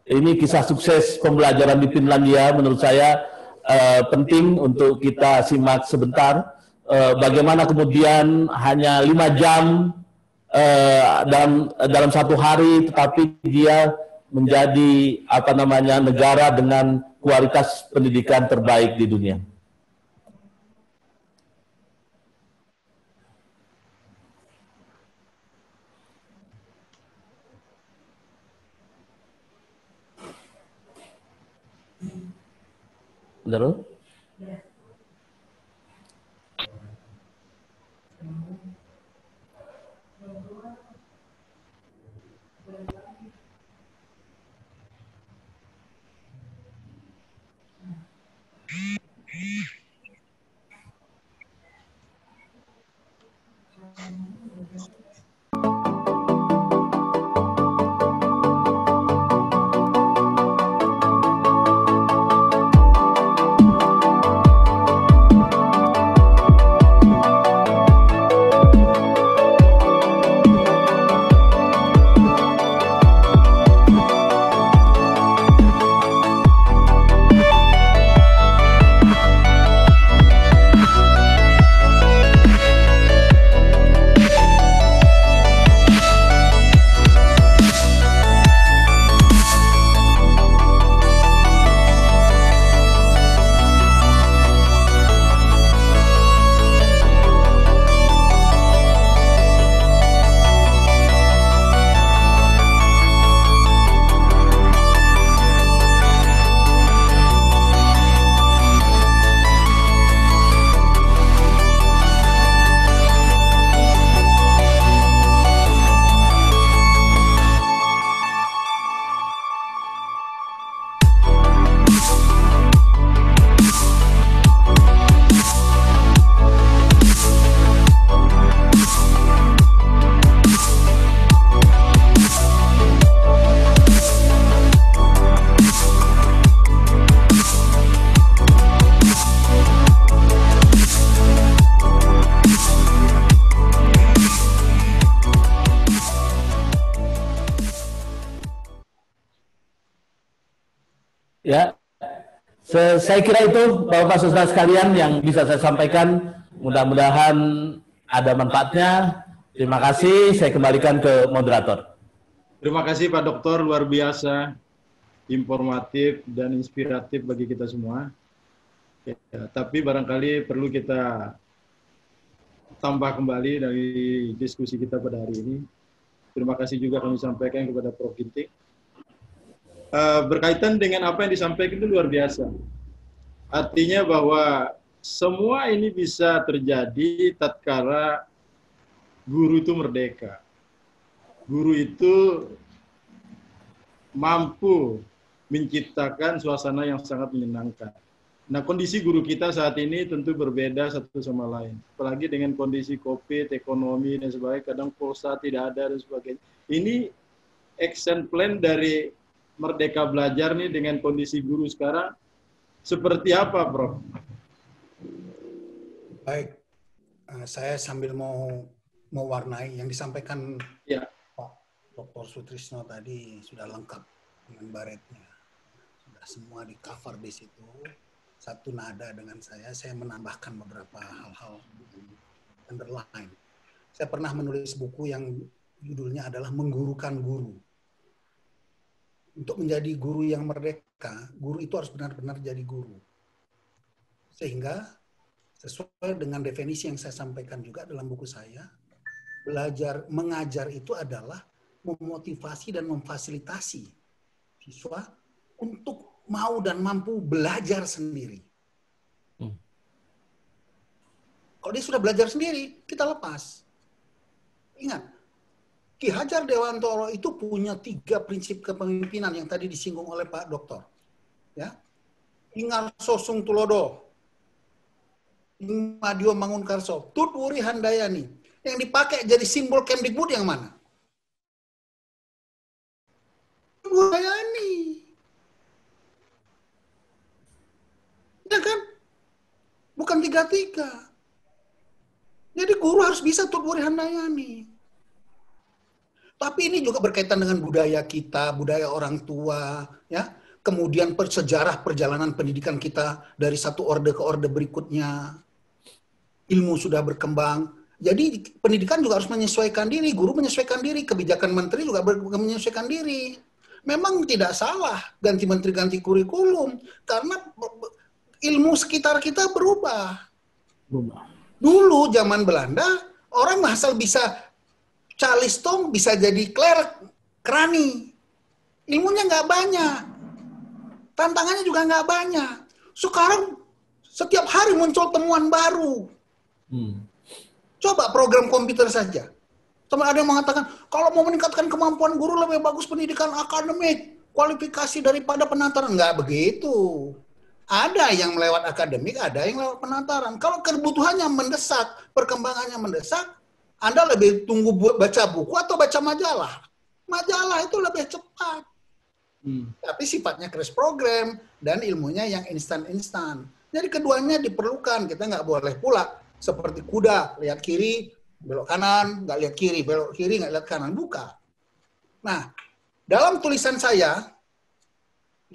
[SPEAKER 5] Ini kisah sukses pembelajaran di Finlandia. Menurut saya penting untuk kita simak sebentar. Bagaimana kemudian hanya 5 jam dalam satu hari, tetapi dia menjadi negara dengan kualitas pendidikan terbaik di dunia. Betul? Ya, saya kira itu Bapak Saudara sekalian yang bisa saya sampaikan. Mudah-mudahan ada manfaatnya. Terima kasih. Saya kembalikan ke moderator.
[SPEAKER 2] Terima kasih Pak Dokter, luar biasa, informatif dan inspiratif bagi kita semua. Ya, tapi barangkali perlu kita tambah kembali dari diskusi kita pada hari ini. Terima kasih juga kami sampaikan kepada Prof. Ginting. Berkaitan dengan apa yang disampaikan itu luar biasa. Artinya bahwa semua ini bisa terjadi tatkala guru itu merdeka. Guru itu mampu menciptakan suasana yang sangat menyenangkan. Nah, kondisi guru kita saat ini tentu berbeda satu sama lain. Apalagi dengan kondisi COVID, ekonomi, dan sebagainya, kadang pulsa tidak ada, dan sebagainya. Ini action plan dari Merdeka Belajar nih dengan kondisi guru sekarang, seperti apa, Prof?
[SPEAKER 1] Baik, saya sambil mau mewarnai yang disampaikan
[SPEAKER 2] Ya.
[SPEAKER 1] Pak Dr. Sutrisno tadi sudah lengkap dengan baretnya. Sudah semua di cover di situ. Satu nada dengan saya menambahkan beberapa hal-hal underline. Saya pernah menulis buku yang judulnya adalah Menggurukan Guru. Untuk menjadi guru yang merdeka, guru itu harus benar-benar jadi guru. Sehingga sesuai dengan definisi yang saya sampaikan juga dalam buku saya, belajar mengajar itu adalah memotivasi dan memfasilitasi siswa untuk mau dan mampu belajar sendiri. Kalau dia sudah belajar sendiri, kita lepas. Ingat, Ki Hajar Dewantoro itu punya 3 prinsip kepemimpinan yang tadi disinggung oleh Pak Dokter. Ya, Ingar Sosung Tulodo, Madio Mangunkarso, Tut Wuri Handayani. Yang dipakai jadi simbol Kemdikbud yang mana? Handayani. Ya kan? Bukan 3-3. Jadi guru harus bisa Tut Wuri Handayani. Tapi ini juga berkaitan dengan budaya kita, budaya orang tua, ya. Kemudian sejarah perjalanan pendidikan kita dari satu orde ke orde berikutnya. Ilmu sudah berkembang. Jadi pendidikan juga harus menyesuaikan diri, guru menyesuaikan diri, kebijakan menteri juga menyesuaikan diri. Memang tidak salah ganti menteri, ganti kurikulum, karena ilmu sekitar kita berubah. Dulu zaman Belanda, orang asal bisa calistong, bisa jadi klerk, kerani. Ilmunya nggak banyak. Tantangannya juga nggak banyak. Sekarang setiap hari muncul temuan baru. Coba program komputer saja. Teman ada yang mengatakan, kalau mau meningkatkan kemampuan guru lebih bagus pendidikan akademik, kualifikasi daripada penataran. Nggak begitu. Ada yang melewat akademik, ada yang lewat penataran. Kalau kebutuhannya mendesak, perkembangannya mendesak, Anda lebih tunggu baca buku atau baca majalah. Majalah itu lebih cepat. Tapi sifatnya crash program dan ilmunya yang instan-instan. Jadi keduanya diperlukan. Kita nggak boleh pula seperti kuda, lihat kiri, belok kanan, nggak lihat kiri, belok kiri, nggak lihat kanan. Buka. Nah, dalam tulisan saya,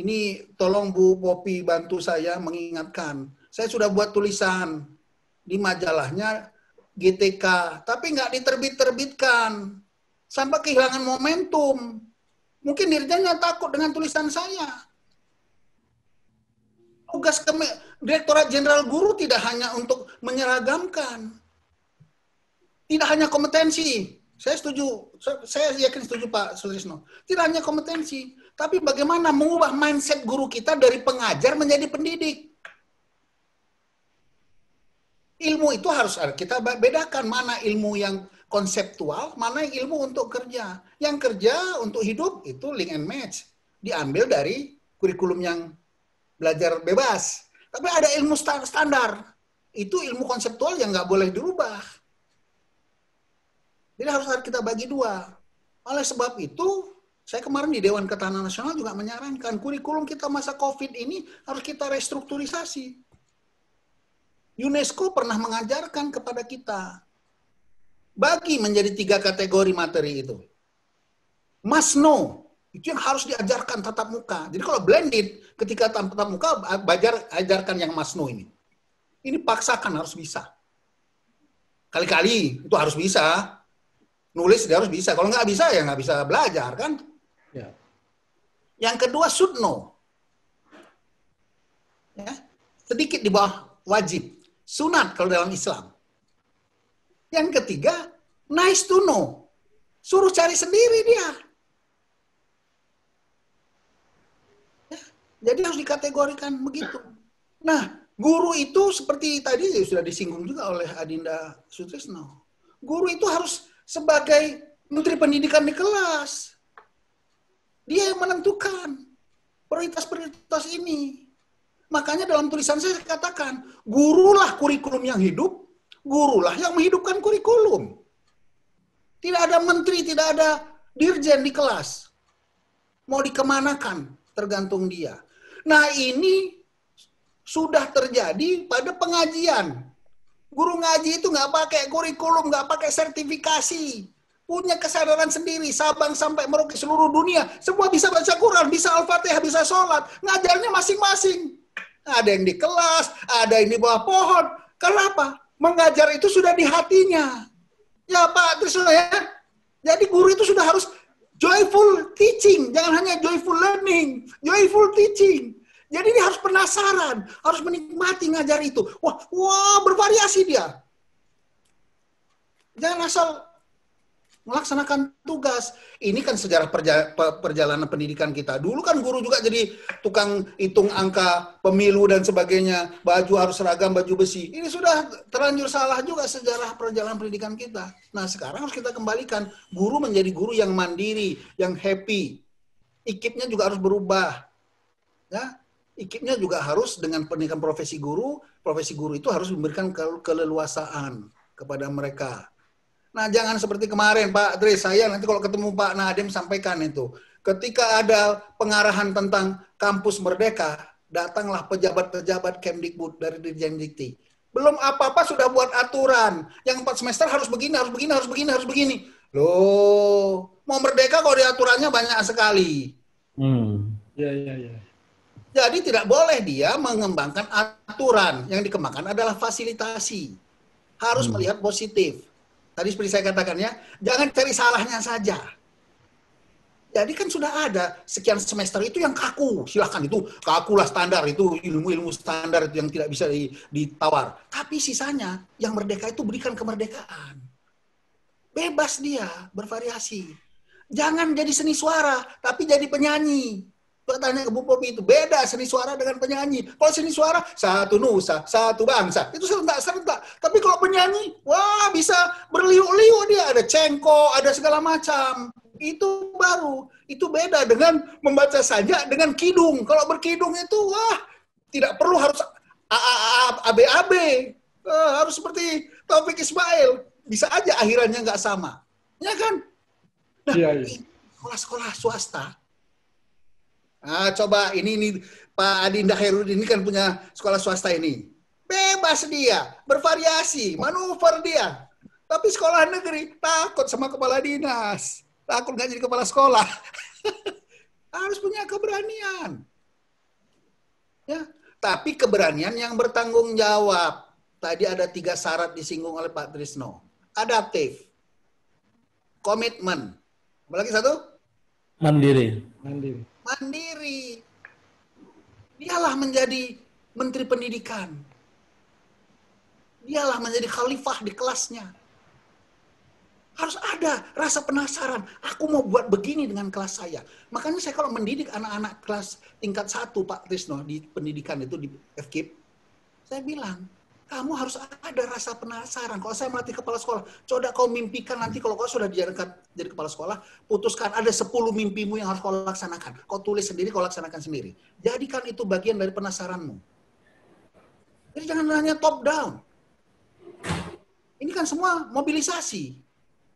[SPEAKER 1] ini tolong Bu Popi bantu saya mengingatkan. Saya sudah buat tulisan di majalahnya GTK, tapi nggak diterbit-terbitkan. Sampai kehilangan momentum. Mungkin dirjennya takut dengan tulisan saya. Tugas Direktorat Jenderal Guru tidak hanya untuk menyeragamkan. Tidak hanya kompetensi. Saya setuju, saya yakin setuju Pak Sutrisno. Tidak hanya kompetensi, tapi bagaimana mengubah mindset guru kita dari pengajar menjadi pendidik. Ilmu itu harus kita bedakan mana ilmu yang konseptual, mana yang ilmu untuk kerja. Yang kerja untuk hidup itu link and match. Diambil dari kurikulum yang belajar bebas. Tapi ada ilmu standar. Itu ilmu konseptual yang nggak boleh dirubah. Jadi harus kita bagi dua. Oleh sebab itu, saya kemarin di Dewan Ketahanan Nasional juga menyarankan kurikulum kita masa COVID ini harus kita restrukturisasi. UNESCO pernah mengajarkan kepada kita bagi menjadi 3 kategori materi itu. Must know, Itu yang harus diajarkan tatap muka. Jadi kalau blended, ketika tatap muka, ajarkan yang Masno ini. Ini paksakan, harus bisa. Kali-kali itu harus bisa. Nulis dia harus bisa. Kalau nggak bisa, ya nggak bisa belajar, kan?
[SPEAKER 2] Ya.
[SPEAKER 1] Yang kedua, should know. Ya, sedikit di bawah wajib. Sunat kalau dalam Islam. Yang ketiga, nice to know. Suruh cari sendiri dia. Ya, jadi harus dikategorikan begitu. Nah, guru itu seperti tadi sudah disinggung juga oleh Adinda Sutrisno. Guru itu harus sebagai menteri pendidikan di kelas. Dia yang menentukan prioritas-prioritas ini. Makanya dalam tulisan saya katakan, gurulah kurikulum yang hidup, gurulah yang menghidupkan kurikulum. Tidak ada menteri, tidak ada dirjen di kelas. Mau dikemanakan, tergantung dia. Nah ini sudah terjadi pada pengajian. Guru ngaji itu nggak pakai kurikulum, nggak pakai sertifikasi. Punya kesadaran sendiri, Sabang sampai Merauke seluruh dunia. Semua bisa baca Quran, bisa Al-Fatihah, bisa sholat. Ngajarnya masing-masing. Ada yang di kelas, ada yang di bawah pohon. Kenapa? Mengajar itu sudah di hatinya. Ya Pak Trisno ya. Jadi guru itu sudah harus joyful teaching. Jangan hanya joyful learning. Joyful teaching. Jadi dia harus penasaran. Harus menikmati ngajar itu. Wah bervariasi dia. Jangan asal melaksanakan tugas. Ini kan sejarah perjalanan pendidikan kita. Dulu kan guru juga jadi tukang hitung angka, pemilu dan sebagainya. Baju harus seragam, baju besi. Ini sudah terlanjur salah juga sejarah perjalanan pendidikan kita. Nah sekarang harus kita kembalikan. Guru menjadi guru yang mandiri, yang happy. Ikipnya juga harus berubah. Ya, ikipnya juga harus dengan pendidikan profesi guru itu harus memberikan keleluasaan kepada mereka. Nah, jangan seperti kemarin, Pak Dres, saya nanti kalau ketemu Pak Nadiem sampaikan itu. Ketika ada pengarahan tentang kampus Merdeka, datanglah pejabat-pejabat Kemdikbud dari Dirjen Dikti. Belum apa-apa sudah buat aturan. Yang 4 semester harus begini, harus begini, harus begini, harus begini. Loh, mau merdeka kalau diaturannya banyak sekali.
[SPEAKER 2] Ya.
[SPEAKER 1] Jadi tidak boleh dia mengembangkan aturan. Yang dikembangkan adalah fasilitasi. Harus melihat positif. Tadi seperti saya katakan ya, jangan cari salahnya saja. Jadi kan sudah ada sekian semester itu yang kaku. Silahkan itu kaku lah standar, itu ilmu-ilmu standar itu yang tidak bisa ditawar. Tapi sisanya yang merdeka itu berikan kemerdekaan. Bebas dia, bervariasi. Jangan jadi seni suara, tapi jadi penyanyi. Tanya ke Bu Popi itu, beda seni suara dengan penyanyi. Kalau seni suara, satu nusa, satu bangsa. Itu serentak-serentak. Tapi kalau penyanyi, wah bisa berliuk-liuk dia. Ada cengko, ada segala macam. Itu baru. Itu beda dengan membaca saja dengan kidung. Kalau berkidung itu, wah tidak perlu harus AB-AB. Harus seperti Taufik Ismail. Bisa aja akhirannya nggak sama. Ya kan? Nah, sekolah-sekolah swasta, coba ini Pak Adinda Khairudin ini kan punya sekolah swasta ini. Bebas dia, bervariasi, manuver dia. Tapi sekolah negeri takut sama kepala dinas. Takut nggak jadi kepala sekolah. Harus punya keberanian. Ya, tapi keberanian yang bertanggung jawab. Tadi ada 3 syarat disinggung oleh Pak Trisno. Adaptif. Komitmen. Apalagi satu?
[SPEAKER 5] Mandiri. Dialah menjadi menteri pendidikan. Dialah menjadi khalifah di kelasnya. Harus ada rasa penasaran. Aku mau buat begini dengan kelas saya. Makanya saya kalau mendidik anak-anak kelas tingkat 1, Pak Trisno, di pendidikan itu di FKIP, saya bilang, kamu harus ada rasa penasaran. Kalau saya melatih kepala sekolah, coba kau mimpikan nanti kalau kau sudah jadi kepala sekolah, putuskan ada 10 mimpimu yang harus kau laksanakan. Kau tulis sendiri, kau laksanakan sendiri. Jadikan itu bagian dari penasaranmu. Jadi jangan hanya top down. Ini kan semua mobilisasi,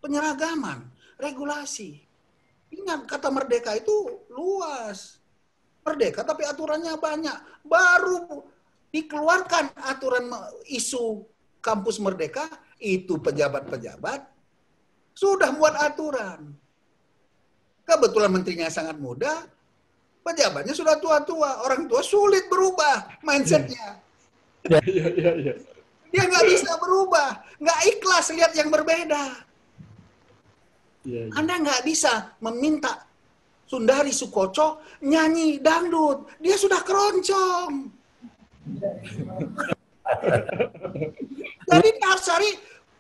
[SPEAKER 5] penyeragaman, regulasi. Ingat, kata merdeka itu luas. Merdeka tapi aturannya banyak. Baru dikeluarkan aturan isu kampus merdeka, itu pejabat-pejabat sudah buat aturan.
[SPEAKER 1] Kebetulan menterinya sangat muda, pejabatnya sudah tua-tua. Orang tua sulit berubah mindsetnya.
[SPEAKER 2] Iya.
[SPEAKER 1] Dia nggak bisa berubah, nggak ikhlas lihat yang berbeda.
[SPEAKER 2] Iya.
[SPEAKER 1] Anda nggak bisa meminta Sundari Sukoco nyanyi dangdut. Dia sudah keroncong. Jadi dia harus cari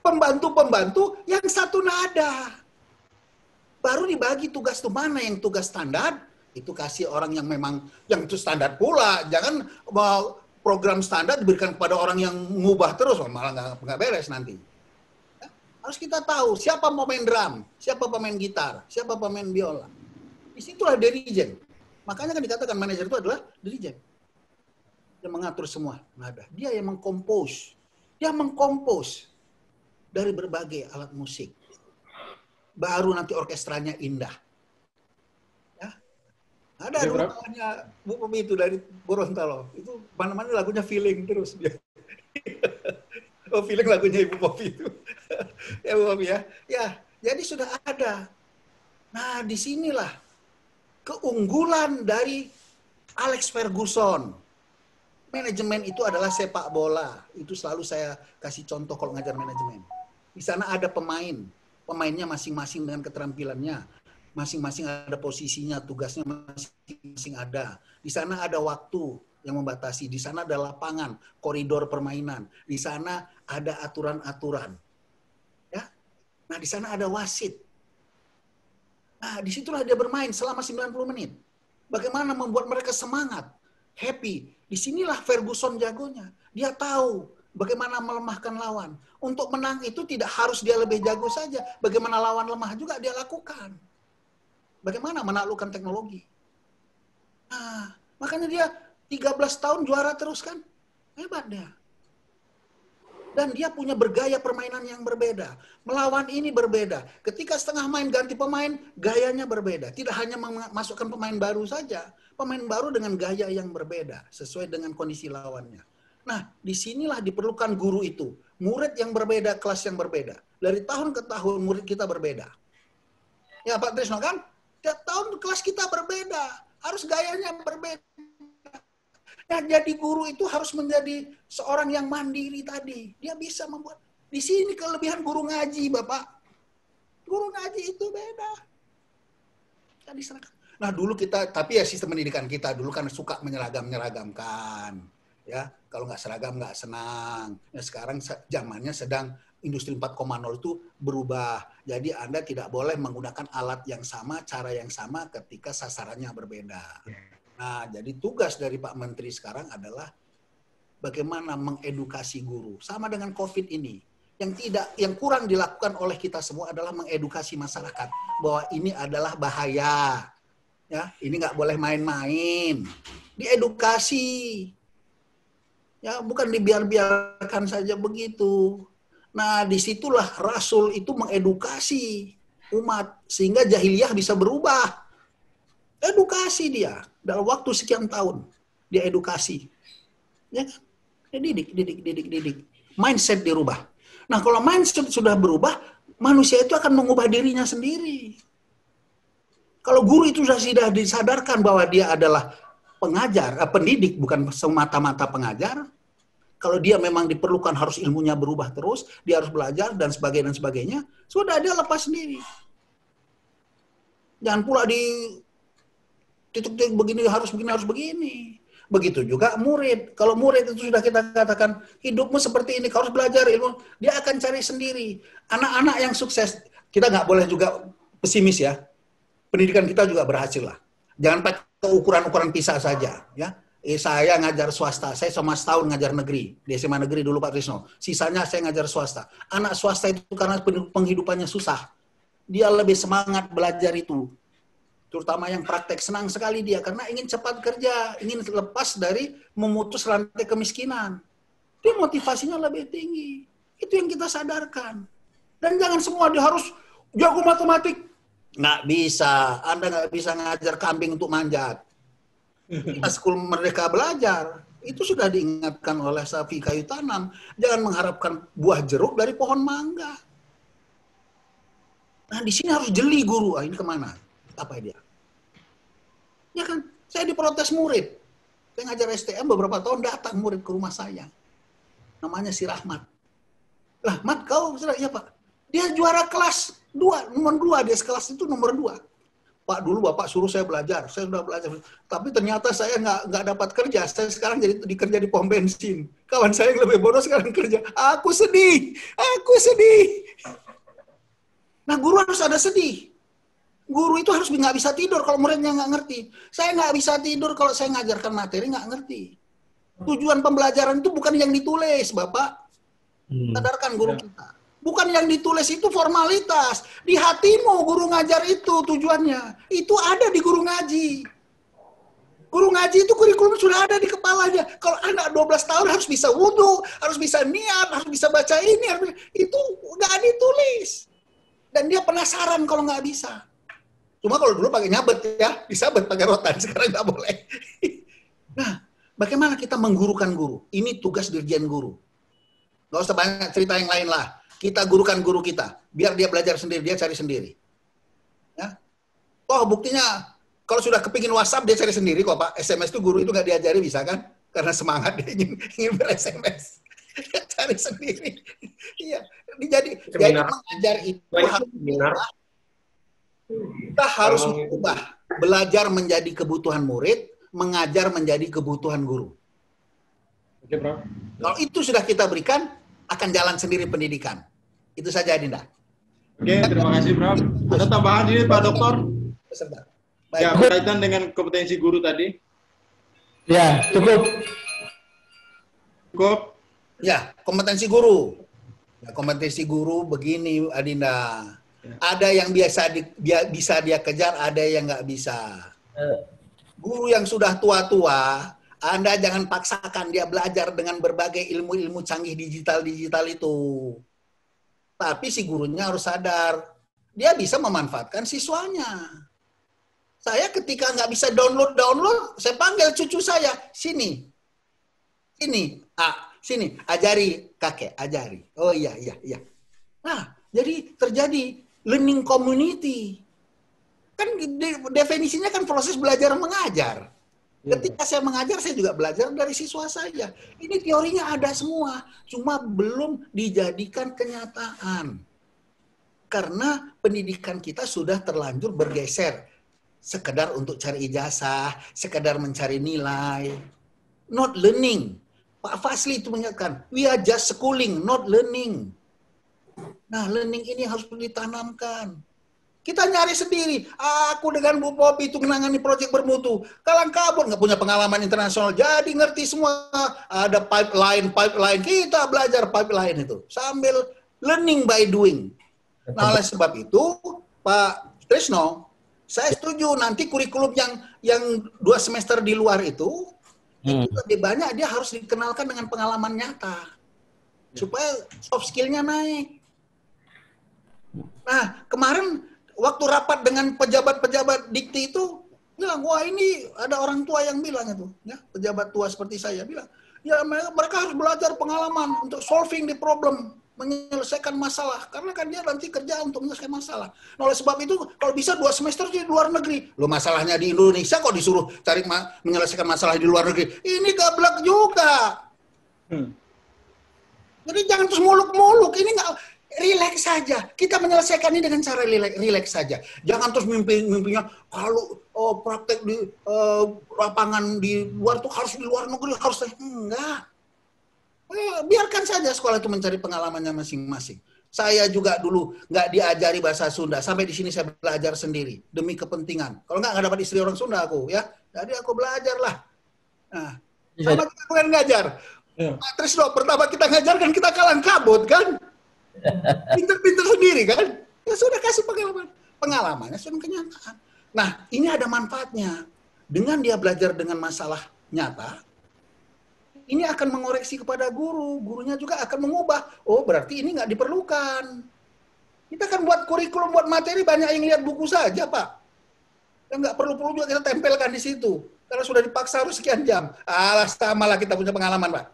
[SPEAKER 1] pembantu-pembantu yang satu nada. Baru dibagi tugas tuh, mana yang tugas standar, itu kasih orang yang memang, yang itu standar pula. Jangan mau program standar diberikan kepada orang yang ngubah terus, malah nggak beres nanti. Harus kita tahu siapa pemain drum, siapa pemain gitar, siapa pemain biola. Disitulah dirijen. Makanya kan dikatakan manajer itu adalah dirijen. Dia mengatur semua nada. Dia yang mengkompos. Dia mengkompos dari berbagai alat musik. Baru nanti orkestranya indah. Ya. Ada rupanya Bu Pemi itu dari Gorontalo. Itu mana-mana lagunya feeling terus dia. Oh, feeling lagunya Ibu Popi itu. Ya Bu Popi ya. Ya, jadi sudah ada. Nah, disinilah keunggulan dari Alex Ferguson. Manajemen itu adalah sepak bola. Itu selalu saya kasih contoh kalau ngajar manajemen. Di sana ada pemain. Pemainnya masing-masing dengan keterampilannya. Masing-masing ada posisinya, tugasnya masing-masing ada. Di sana ada waktu yang membatasi. Di sana ada lapangan, koridor permainan. Di sana ada aturan-aturan. Ya. Nah, di sana ada wasit. Nah, disitulah dia bermain selama 90 menit. Bagaimana membuat mereka semangat, happy. Disinilah Ferguson jagonya. Dia tahu bagaimana melemahkan lawan. Untuk menang itu tidak harus dia lebih jago saja. Bagaimana lawan lemah juga dia lakukan. Bagaimana menaklukkan teknologi. Nah, makanya dia 13 tahun juara terus kan. Hebat dia. Dan dia punya bergaya permainan yang berbeda. Melawan ini berbeda. Ketika setengah main ganti pemain, gayanya berbeda. Tidak hanya memasukkan pemain baru saja. Pemain baru dengan gaya yang berbeda. Sesuai dengan kondisi lawannya. Nah, disinilah diperlukan guru itu. Murid yang berbeda, kelas yang berbeda. Dari tahun ke tahun murid kita berbeda. Ya Pak Trisno kan? Tiap tahun kelas kita berbeda. Harus gayanya berbeda. Nah, jadi guru itu harus menjadi seorang yang mandiri tadi. Dia bisa membuat. Di sini kelebihan guru ngaji, Bapak. Guru ngaji itu beda. Nah, dulu kita, tapi ya sistem pendidikan kita dulu kan suka menyeragamkan. Ya, kalau nggak seragam nggak senang. Ya, sekarang zamannya sedang industri 4.0 itu berubah. Jadi Anda tidak boleh menggunakan alat yang sama, cara yang sama ketika sasarannya berbeda. Nah, jadi tugas dari Pak Menteri sekarang adalah bagaimana mengedukasi guru. Sama dengan COVID ini. Yang kurang dilakukan oleh kita semua adalah mengedukasi masyarakat bahwa ini adalah bahaya. Ya, ini nggak boleh main-main. Diedukasi. Ya, bukan dibiarkan saja begitu. Nah, disitulah Rasul itu mengedukasi umat sehingga jahiliyah bisa berubah. Edukasi dia dalam waktu sekian tahun dia edukasi, ya kan? Didik. Mindset dirubah. Nah, kalau mindset sudah berubah, manusia itu akan mengubah dirinya sendiri. Kalau guru itu sudah disadarkan bahwa dia adalah pengajar, pendidik bukan semata-mata pengajar. Kalau dia memang diperlukan harus ilmunya berubah terus, dia harus belajar dan sebagainya, sudah dia lepas sendiri. Jangan pula di titik-titik begini harus begini. Begitu juga murid. Kalau murid itu sudah kita katakan hidupmu seperti ini, kau harus belajar ilmu, dia akan cari sendiri. Anak-anak yang sukses, kita nggak boleh juga pesimis ya. Pendidikan kita juga berhasil lah. Jangan pakai ukuran-ukuran PISA saja. Ya, saya ngajar swasta, saya selama setahun ngajar negeri di SMA negeri dulu Pak Trisno. Sisanya saya ngajar swasta. Anak swasta itu karena penghidupannya susah, dia lebih semangat belajar itu. Terutama yang praktek, senang sekali dia karena ingin cepat kerja, ingin lepas dari memutus rantai kemiskinan. Dia motivasinya lebih tinggi. Itu yang kita sadarkan. Dan jangan semua dia harus jago matematik. Nggak bisa. Anda nggak bisa ngajar kambing untuk manjat. Kita Sekolah Merdeka Belajar. Itu sudah diingatkan oleh Safi Kayu Tanam. Jangan mengharapkan buah jeruk dari pohon mangga. Nah, di sini harus jeli guru. Ini kemana? apa dia? Ya kan, saya diprotes murid. Saya ngajar STM beberapa tahun, datang murid ke rumah saya. Namanya si Rahmat. Lah, Mat, kau? Ya Pak. Dia juara kelas 2, nomor 2, dia sekelas itu nomor 2. Pak, dulu Bapak suruh saya belajar, saya sudah belajar. Tapi ternyata saya nggak dapat kerja, saya sekarang jadi dikerja di pom bensin. Kawan saya yang lebih bodoh sekarang kerja. Aku sedih. Nah, guru harus ada sedih. Guru itu harus nggak bisa tidur kalau muridnya nggak ngerti. Saya nggak bisa tidur kalau saya ngajarkan materi nggak ngerti. Tujuan pembelajaran itu bukan yang ditulis, Bapak. Sadarkan guru kita. Bukan yang ditulis itu formalitas. Di hatimu guru ngajar itu tujuannya. Itu ada di guru ngaji. Guru ngaji itu kurikulum sudah ada di kepalanya. Kalau anak 12 tahun harus bisa wudhu, harus bisa niat, harus bisa baca ini. Itu nggak ditulis. Dan dia penasaran kalau nggak bisa. Cuma kalau dulu pakai nyabet ya, disabet pakai rotan. Sekarang nggak boleh. Nah, bagaimana kita menggurukan guru? Ini tugas dirjen guru. Nggak usah banyak cerita yang lain lah. Kita gurukan guru kita, biar dia belajar sendiri, dia cari sendiri. Ya. Oh, buktinya kalau sudah kepingin WhatsApp dia cari sendiri kok Pak. SMS itu guru itu nggak diajari bisa kan? Karena semangat dia ingin ber-SMS. Dia cari sendiri. Iya, jadi mengajar itu kita harus mengubah. Belajar menjadi kebutuhan murid, mengajar menjadi kebutuhan guru.
[SPEAKER 2] Oke, Bro.
[SPEAKER 1] Kalau itu sudah kita berikan, akan jalan sendiri pendidikan. Itu saja, Dinda.
[SPEAKER 2] Oke, terima kasih, Bro. Ada tambahan ini, Pak Dokter?
[SPEAKER 1] Baik.
[SPEAKER 2] Ya, berkaitan dengan kompetensi guru tadi.
[SPEAKER 5] Ya, cukup.
[SPEAKER 2] Cukup.
[SPEAKER 1] Ya, kompetensi guru. Ya, kompetensi guru begini, Adinda. Ya. Ada yang bisa dia kejar, ada yang nggak bisa. Guru yang sudah tua-tua, Anda jangan paksakan dia belajar dengan berbagai ilmu-ilmu canggih digital itu. Tapi si gurunya harus sadar, dia bisa memanfaatkan siswanya. Saya ketika nggak bisa download, saya panggil cucu saya, sini, ajari kakek, ajari. Oh iya. Nah, jadi terjadi learning community. Kan definisinya kan proses belajar mengajar. Ketika saya mengajar, saya juga belajar dari siswa saya. Ini teorinya ada semua, cuma belum dijadikan kenyataan. Karena pendidikan kita sudah terlanjur bergeser. Sekedar untuk cari ijazah, sekedar mencari nilai. Not learning. Pak Fasli itu menyatakan, we are just schooling, not learning. Nah, learning ini harus ditanamkan. Kita nyari sendiri. Aku dengan Bu Popi itu menangani proyek bermutu. Kalang kabut, nggak punya pengalaman internasional. Jadi ngerti semua. Ada pipeline. Kita belajar pipeline itu. Sambil learning by doing. Nah, oleh sebab itu, Pak Trisno, saya setuju nanti kurikulum yang 2 semester di luar itu lebih banyak dia harus dikenalkan dengan pengalaman nyata. Supaya soft skill-nya naik. Nah, kemarin waktu rapat dengan pejabat-pejabat dikti itu bilang, wah ini ada orang tua yang bilang itu, ya pejabat tua seperti saya bilang, ya mereka harus belajar pengalaman untuk solving the problem, menyelesaikan masalah, karena kan dia nanti kerja untuk menyelesaikan masalah. Nah, oleh sebab itu kalau bisa 2 semester di luar negeri, lo masalahnya di Indonesia kok disuruh cari menyelesaikan masalah di luar negeri, ini gablek juga. Jadi jangan terus muluk-muluk, ini nggak. Relax saja. Kita menyelesaikan ini dengan cara relax saja. Jangan terus mimpinya kalau praktek di lapangan di luar tuh harus di luar negeri, harus enggak. Biarkan saja sekolah itu mencari pengalamannya masing-masing. Saya juga dulu nggak diajari bahasa Sunda. Sampai di sini saya belajar sendiri demi kepentingan. Kalau nggak dapat istri orang Sunda aku, ya. Jadi aku belajar lah. Nah, sama kita kalian ngajar. Pak Trisno, pertama kita ngajar kan kita kalang kabut kan. Pinter-pinter sendiri kan? Ya sudah kasih pengalamannya sudah kenyataan. Nah, ini ada manfaatnya. Dengan dia belajar dengan masalah nyata, ini akan mengoreksi kepada guru. Gurunya juga akan mengubah. Oh, berarti ini nggak diperlukan. Kita kan buat kurikulum, buat materi, banyak yang lihat buku saja, Pak. Yang nggak perlu-perlu juga kita tempelkan di situ. Karena sudah dipaksa harus sekian jam. Alah, samalah kita punya pengalaman, Pak.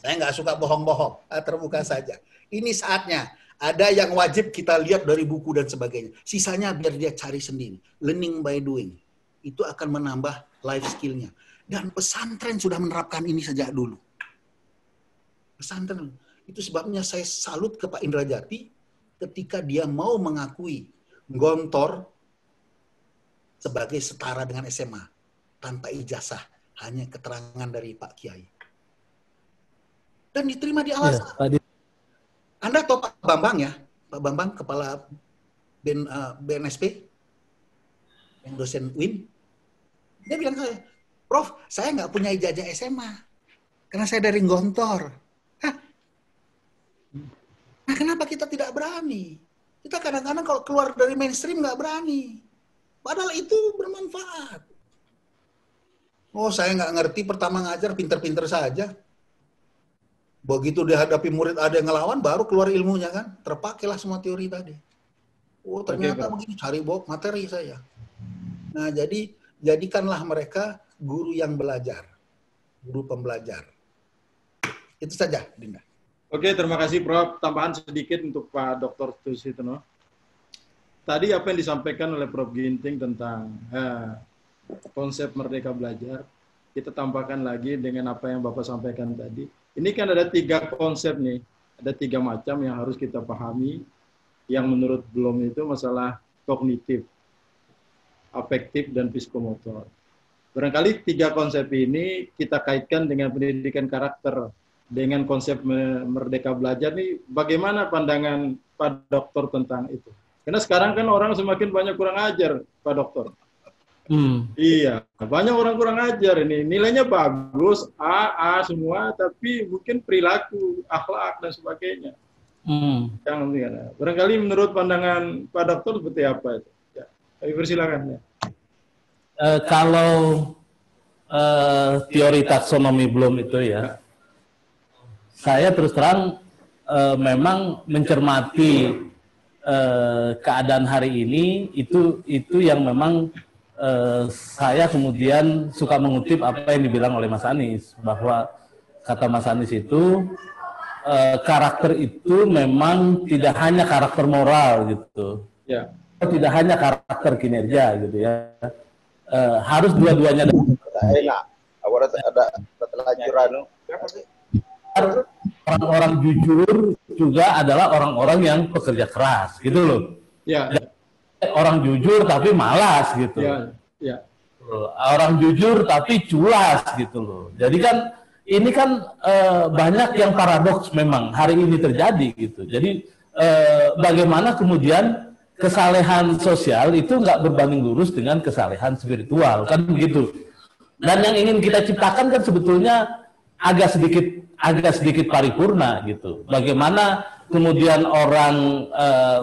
[SPEAKER 1] Saya nggak suka bohong-bohong, terbuka saja. Ini saatnya Ada yang wajib kita lihat dari buku dan sebagainya. Sisanya biar dia cari sendiri. Learning by doing. Itu akan menambah life skill-nya. Dan pesantren sudah menerapkan ini sejak dulu. Pesantren. Itu sebabnya saya salut ke Pak Indrajati ketika dia mau mengakui Gontor sebagai setara dengan SMA. Tanpa ijazah. Hanya keterangan dari Pak Kiai. Dan diterima di Al-Azhar. Ya, Anda tahu Pak Bambang ya? Pak Bambang, kepala BNSP, yang dosen UIN. Dia bilang ke saya, Prof, saya nggak punya ijazah SMA. Karena saya dari Gontor. Hah? Nah, kenapa kita tidak berani? Kita kadang-kadang kalau keluar dari mainstream nggak berani. Padahal itu bermanfaat. Oh, saya nggak ngerti, pertama ngajar pinter-pinter saja. Begitu dihadapi murid ada yang ngelawan, baru keluar ilmunya kan. Terpakailah semua teori tadi. Oh, ternyata begini, cari materi saya. Nah, jadi jadikanlah mereka guru yang belajar. Guru pembelajar. Itu saja, Dinda.
[SPEAKER 2] Oke, terima kasih Prof. Tambahan sedikit untuk Pak Dr. Susitno. Tadi apa yang disampaikan oleh Prof. Ginting tentang konsep merdeka belajar, kita tambahkan lagi dengan apa yang Bapak sampaikan tadi. Ini kan ada 3 konsep nih, ada 3 macam yang harus kita pahami. Yang menurut Bloom itu masalah kognitif, afektif, dan psikomotor. Barangkali 3 konsep ini kita kaitkan dengan pendidikan karakter, dengan konsep merdeka belajar nih. Bagaimana pandangan Pak Dokter tentang itu? Karena sekarang kan orang semakin banyak kurang ajar, Pak Dokter. Iya, banyak orang kurang ajar ini. Nilainya bagus, A semua, tapi mungkin perilaku, akhlak, dan sebagainya. Barangkali menurut pandangan Pak Dokter seperti apa itu? Ya, kami persilakan. Ya.
[SPEAKER 5] Kalau teori taksonomi Bloom itu ya, saya terus terang memang mencermati keadaan hari ini itu yang memang saya kemudian suka mengutip apa yang dibilang oleh Mas Anies, bahwa kata Mas Anies itu karakter itu memang tidak hanya karakter moral gitu, ya. Tidak hanya karakter kinerja gitu ya, harus dua-duanya. Orang-orang jujur juga adalah orang-orang yang pekerja keras gitu loh. Ya. Orang jujur tapi malas gitu. Ya. Orang jujur tapi culas gitu loh. Jadi kan ini kan banyak yang paradoks memang hari ini terjadi gitu. Jadi bagaimana kemudian kesalehan sosial itu nggak berbanding lurus dengan kesalehan spiritual kan begitu. Dan yang ingin kita ciptakan kan sebetulnya agak sedikit paripurna gitu. Bagaimana kemudian orang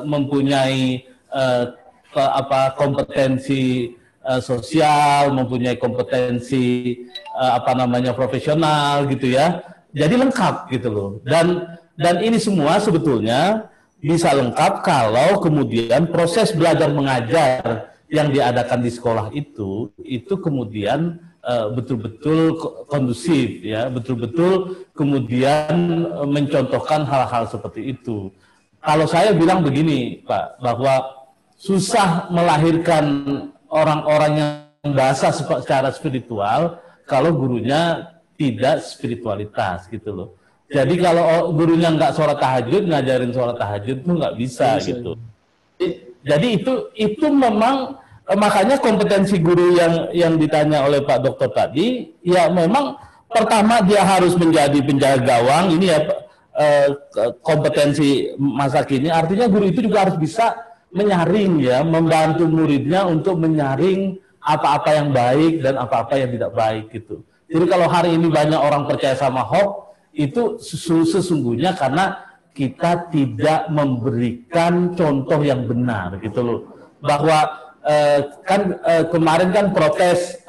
[SPEAKER 5] mempunyai kompetensi sosial, mempunyai kompetensi profesional gitu ya. Jadi lengkap gitu loh. Dan ini semua sebetulnya bisa lengkap kalau kemudian proses belajar mengajar yang diadakan di sekolah itu kemudian betul-betul kondusif ya, betul-betul kemudian mencontohkan hal-hal seperti itu. Kalau saya bilang begini, Pak, bahwa susah melahirkan orang-orang yang bahasa secara spiritual kalau gurunya tidak spiritualitas gitu loh. Jadi kalau gurunya nggak sholat tahajud, ngajarin sholat tahajud itu nggak bisa gitu. Jadi itu memang makanya kompetensi guru yang ditanya oleh Pak Dokter tadi, ya memang pertama dia harus menjadi penjaga gawang ini ya, kompetensi masa kini. Artinya guru itu juga harus bisa menyaring ya, membantu muridnya untuk menyaring apa-apa yang baik dan apa-apa yang tidak baik gitu. Jadi kalau hari ini banyak orang percaya sama hoax, itu sesungguhnya karena kita tidak memberikan contoh yang benar gitu loh. Bahwa kemarin kan protes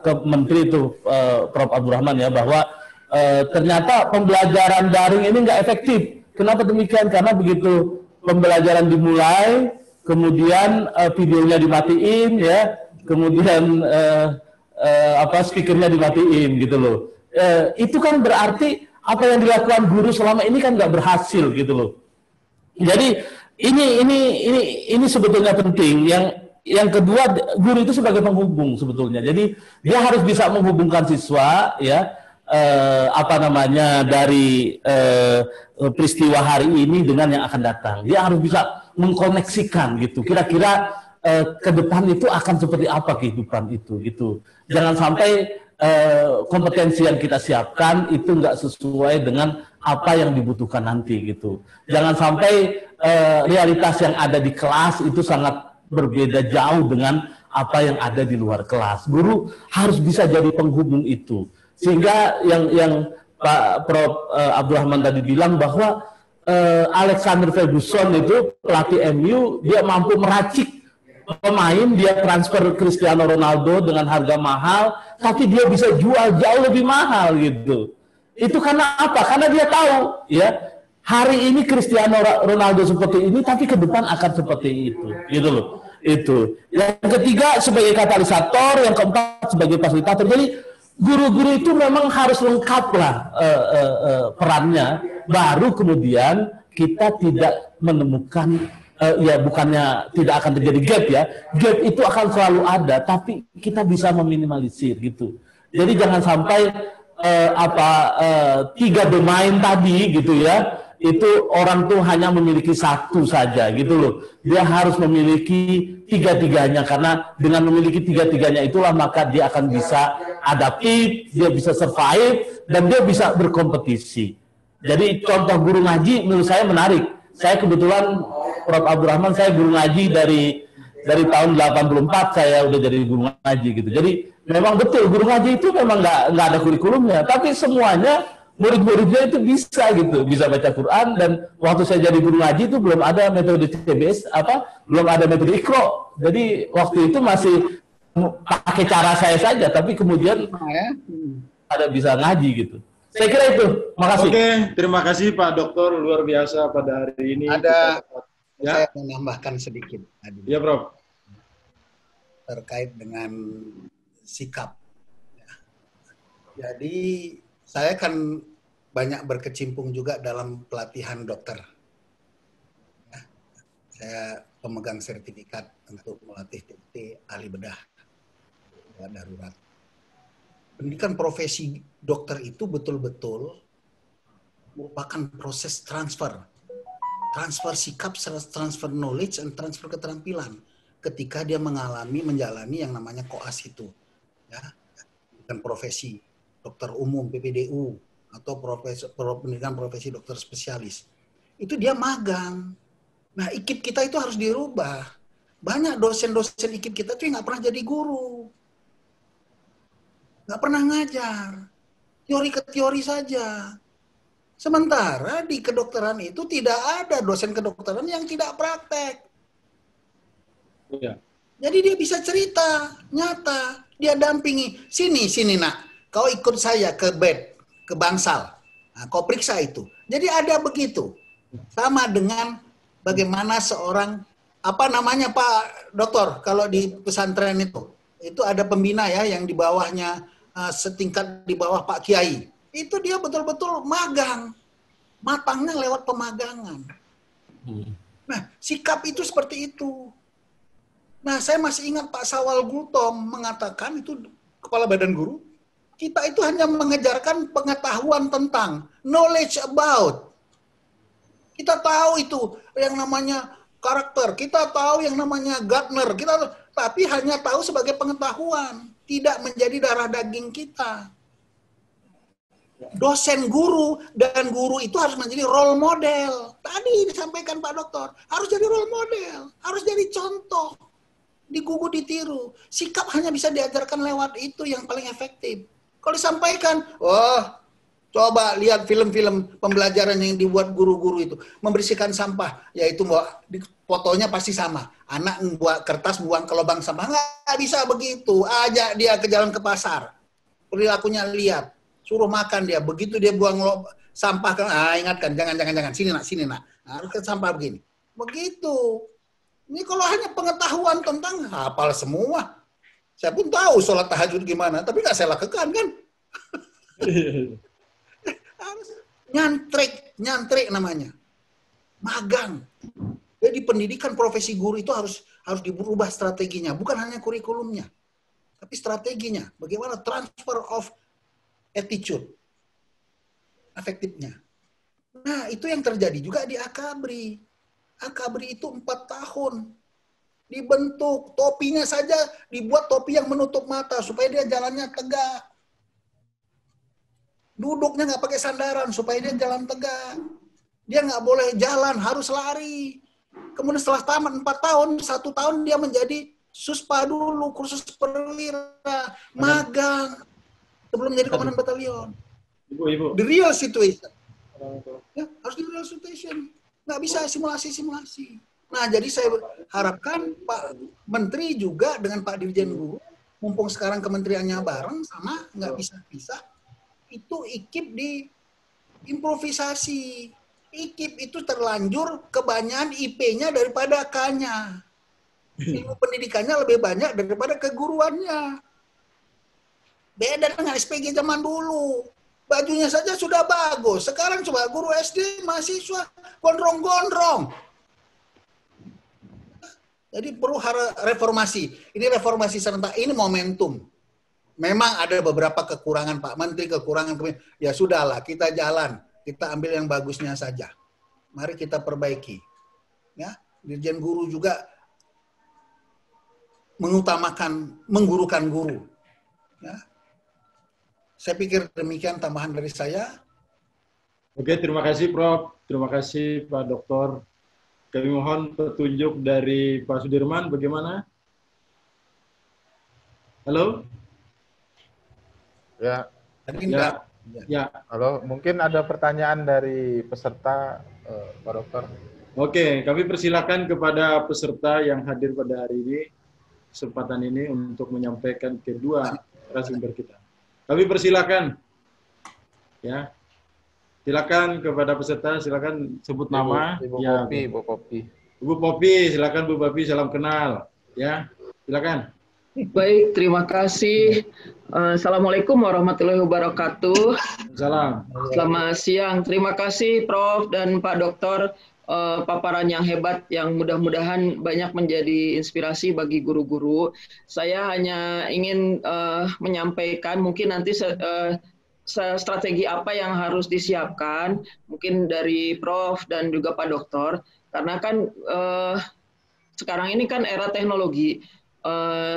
[SPEAKER 5] ke Menteri itu Prof. Abdurrahman ya, bahwa ternyata pembelajaran daring ini nggak efektif. Kenapa demikian? Karena begitu pembelajaran dimulai, kemudian videonya dimatiin ya, kemudian speakernya dimatiin gitu loh. Itu kan berarti apa yang dilakukan guru selama ini kan nggak berhasil gitu loh. Jadi ini sebetulnya penting. Yang kedua, guru itu sebagai penghubung sebetulnya. Jadi dia harus bisa menghubungkan siswa, ya, dari peristiwa hari ini dengan yang akan datang. Dia harus bisa mengkoneksikan gitu. Kira-kira ke depan itu akan seperti apa kehidupan itu, gitu. Jangan sampai kompetensi yang kita siapkan itu nggak sesuai dengan apa yang dibutuhkan nanti, gitu. Jangan sampai realitas yang ada di kelas itu sangat berbeda jauh dengan apa yang ada di luar kelas. Guru harus bisa jadi penghubung itu. Sehingga yang Pak Prof. Abdurrahman tadi bilang bahwa Alexander Ferguson itu pelatih MU, dia mampu meracik pemain, dia transfer Cristiano Ronaldo dengan harga mahal, tapi dia bisa jual jauh lebih mahal gitu. Itu karena apa? Karena dia tahu, ya, hari ini Cristiano Ronaldo seperti ini, tapi ke depan akan seperti itu, gitu loh. Itu. Yang ketiga sebagai katalisator, yang keempat sebagai fasilitator. Jadi guru-guru itu memang harus lengkap lah perannya, baru kemudian kita tidak menemukan, ya bukannya tidak akan terjadi gap ya, gap itu akan selalu ada, tapi kita bisa meminimalisir gitu. Jadi jangan sampai 3 domain tadi gitu ya, itu orang tuh hanya memiliki satu saja gitu loh. Dia harus memiliki tiga-tiganya, karena dengan memiliki tiga-tiganya itulah maka dia akan bisa adaptif, dia bisa survive, dan dia bisa berkompetisi. Jadi contoh guru ngaji menurut saya menarik. Saya kebetulan Prof. Abdurrahman, saya guru ngaji dari tahun 84 saya udah jadi guru ngaji gitu. Jadi memang betul guru ngaji itu memang nggak ada kurikulumnya, tapi semuanya murid-muridnya itu bisa gitu, bisa baca Quran. Dan waktu saya jadi guru ngaji itu belum ada metode CBS, belum ada metode Iqra. Jadi waktu itu masih pakai cara saya saja, tapi kemudian ada bisa ngaji gitu. Saya kira itu. Makasih.
[SPEAKER 2] Oke, terima kasih Pak Dokter, luar biasa pada hari ini.
[SPEAKER 1] Saya menambahkan sedikit.
[SPEAKER 2] Iya, Prof.
[SPEAKER 1] Terkait dengan sikap. Jadi saya kan banyak berkecimpung juga dalam pelatihan dokter. Saya pemegang sertifikat untuk melatih TT ahli bedah darurat. Pendidikan profesi dokter itu betul-betul merupakan proses transfer sikap, transfer knowledge, dan transfer keterampilan ketika dia menjalani yang namanya koas itu, ya, dan profesi dokter umum PPDU atau pendidikan profesi dokter spesialis itu dia magang. Nah, IKIP kita itu harus dirubah. Banyak dosen-dosen IKIP kita tuh nggak pernah jadi guru, nggak pernah ngajar, teori ke teori saja. Sementara di kedokteran itu tidak ada dosen kedokteran yang tidak praktek.
[SPEAKER 2] Ya.
[SPEAKER 1] Jadi dia bisa cerita nyata, dia dampingi. Sini nak, kau ikut saya ke bed, ke bangsal. Nah, kau periksa itu. Jadi ada begitu. Sama dengan bagaimana seorang, Pak Dokter, kalau di pesantren itu ada pembina ya yang di bawahnya setingkat di bawah Pak Kiai. Itu dia betul-betul magang. Matangnya lewat pemagangan. Nah, sikap itu seperti itu. Nah, saya masih ingat Pak Sawal Gultom mengatakan, itu kepala badan guru, kita itu hanya mengejarkan pengetahuan tentang, knowledge about. Kita tahu itu yang namanya karakter, kita tahu yang namanya Gardner, tapi hanya tahu sebagai pengetahuan, tidak menjadi darah daging kita. Dosen guru dan guru itu harus menjadi role model. Tadi disampaikan Pak Dokter, harus jadi role model, harus jadi contoh, digugu ditiru. Sikap hanya bisa diajarkan lewat itu yang paling efektif. Kalau disampaikan, coba lihat film-film pembelajaran yang dibuat guru-guru itu, membersihkan sampah, yaitu fotonya pasti sama. Anak buat kertas buang ke lubang sampah, nggak bisa begitu. Ajak dia ke jalan ke pasar, perilakunya lihat. Suruh makan dia, begitu dia buang sampah, ingatkan, jangan, sini nak, harus ke sampah begini. Begitu. Ini kalau hanya pengetahuan tentang, hafal semua. Saya pun tahu sholat tahajud gimana, tapi nggak saya lakukan kan. Harus nyantrik namanya. magang. Jadi pendidikan profesi guru itu harus diberubah strateginya, bukan hanya kurikulumnya, tapi strateginya. Bagaimana transfer of attitude, efektifnya. Nah, itu yang terjadi juga di Akabri. Akabri itu 4 tahun. Dibentuk, topinya saja dibuat topi yang menutup mata supaya dia jalannya tegak. Duduknya nggak pakai sandaran supaya dia jalan tegak. Dia nggak boleh jalan, harus lari. Kemudian setelah tamat 4 tahun, 1 tahun dia menjadi suspa dulu, kursus perwira, magang, sebelum menjadi komandan batalion.
[SPEAKER 2] Ibu.
[SPEAKER 1] The real situation. Ya, harus di real situation. Nggak bisa simulasi-simulasi. Nah, jadi saya harapkan Pak Menteri juga dengan Pak Dirjen Guru, mumpung sekarang kementeriannya bareng sama, nggak bisa-bisa, itu IKIP di improvisasi. IKIP itu terlanjur kebanyakan IP-nya daripada K-nya. Ilmu pendidikannya lebih banyak daripada keguruannya. Beda dengan SPG zaman dulu. Bajunya saja sudah bagus. Sekarang coba guru SD, mahasiswa, gondrong-gondrong. Jadi perlu reformasi. Ini reformasi serentak, ini momentum. Memang ada beberapa kekurangan Pak Menteri, kekurangan. Ya sudahlah, kita jalan. Kita ambil yang bagusnya saja. Mari kita perbaiki. Ya, Dirjen Guru juga mengutamakan, menggurukan guru. Ya. Saya pikir demikian tambahan dari saya.
[SPEAKER 2] Oke, terima kasih Prof. Terima kasih Pak Doktor. Kami mohon petunjuk dari Pak Sudirman, bagaimana? Halo?
[SPEAKER 3] Ya,
[SPEAKER 2] Ya.
[SPEAKER 3] halo. Mungkin ada pertanyaan dari peserta, Pak Dokter.
[SPEAKER 2] Oke, kami persilakan kepada peserta yang hadir pada hari ini, kesempatan ini untuk menyampaikan kedua narasumber kita. Kami persilakan. Ya. Silakan kepada peserta, silakan sebut nama.
[SPEAKER 3] Ibu
[SPEAKER 2] Ya.
[SPEAKER 3] Popi, Ibu Popi.
[SPEAKER 2] Ibu Popi, silakan Bu Popi, salam kenal. Ya, silakan.
[SPEAKER 6] Baik, terima kasih. Assalamualaikum warahmatullahi wabarakatuh.
[SPEAKER 2] Salam.
[SPEAKER 6] Selamat siang. Terima kasih Prof dan Pak Doktor, paparan yang hebat yang mudah-mudahan banyak menjadi inspirasi bagi guru-guru. Saya hanya ingin menyampaikan mungkin nanti strategi apa yang harus disiapkan, mungkin dari Prof dan juga Pak Doktor, karena kan sekarang ini kan era teknologi.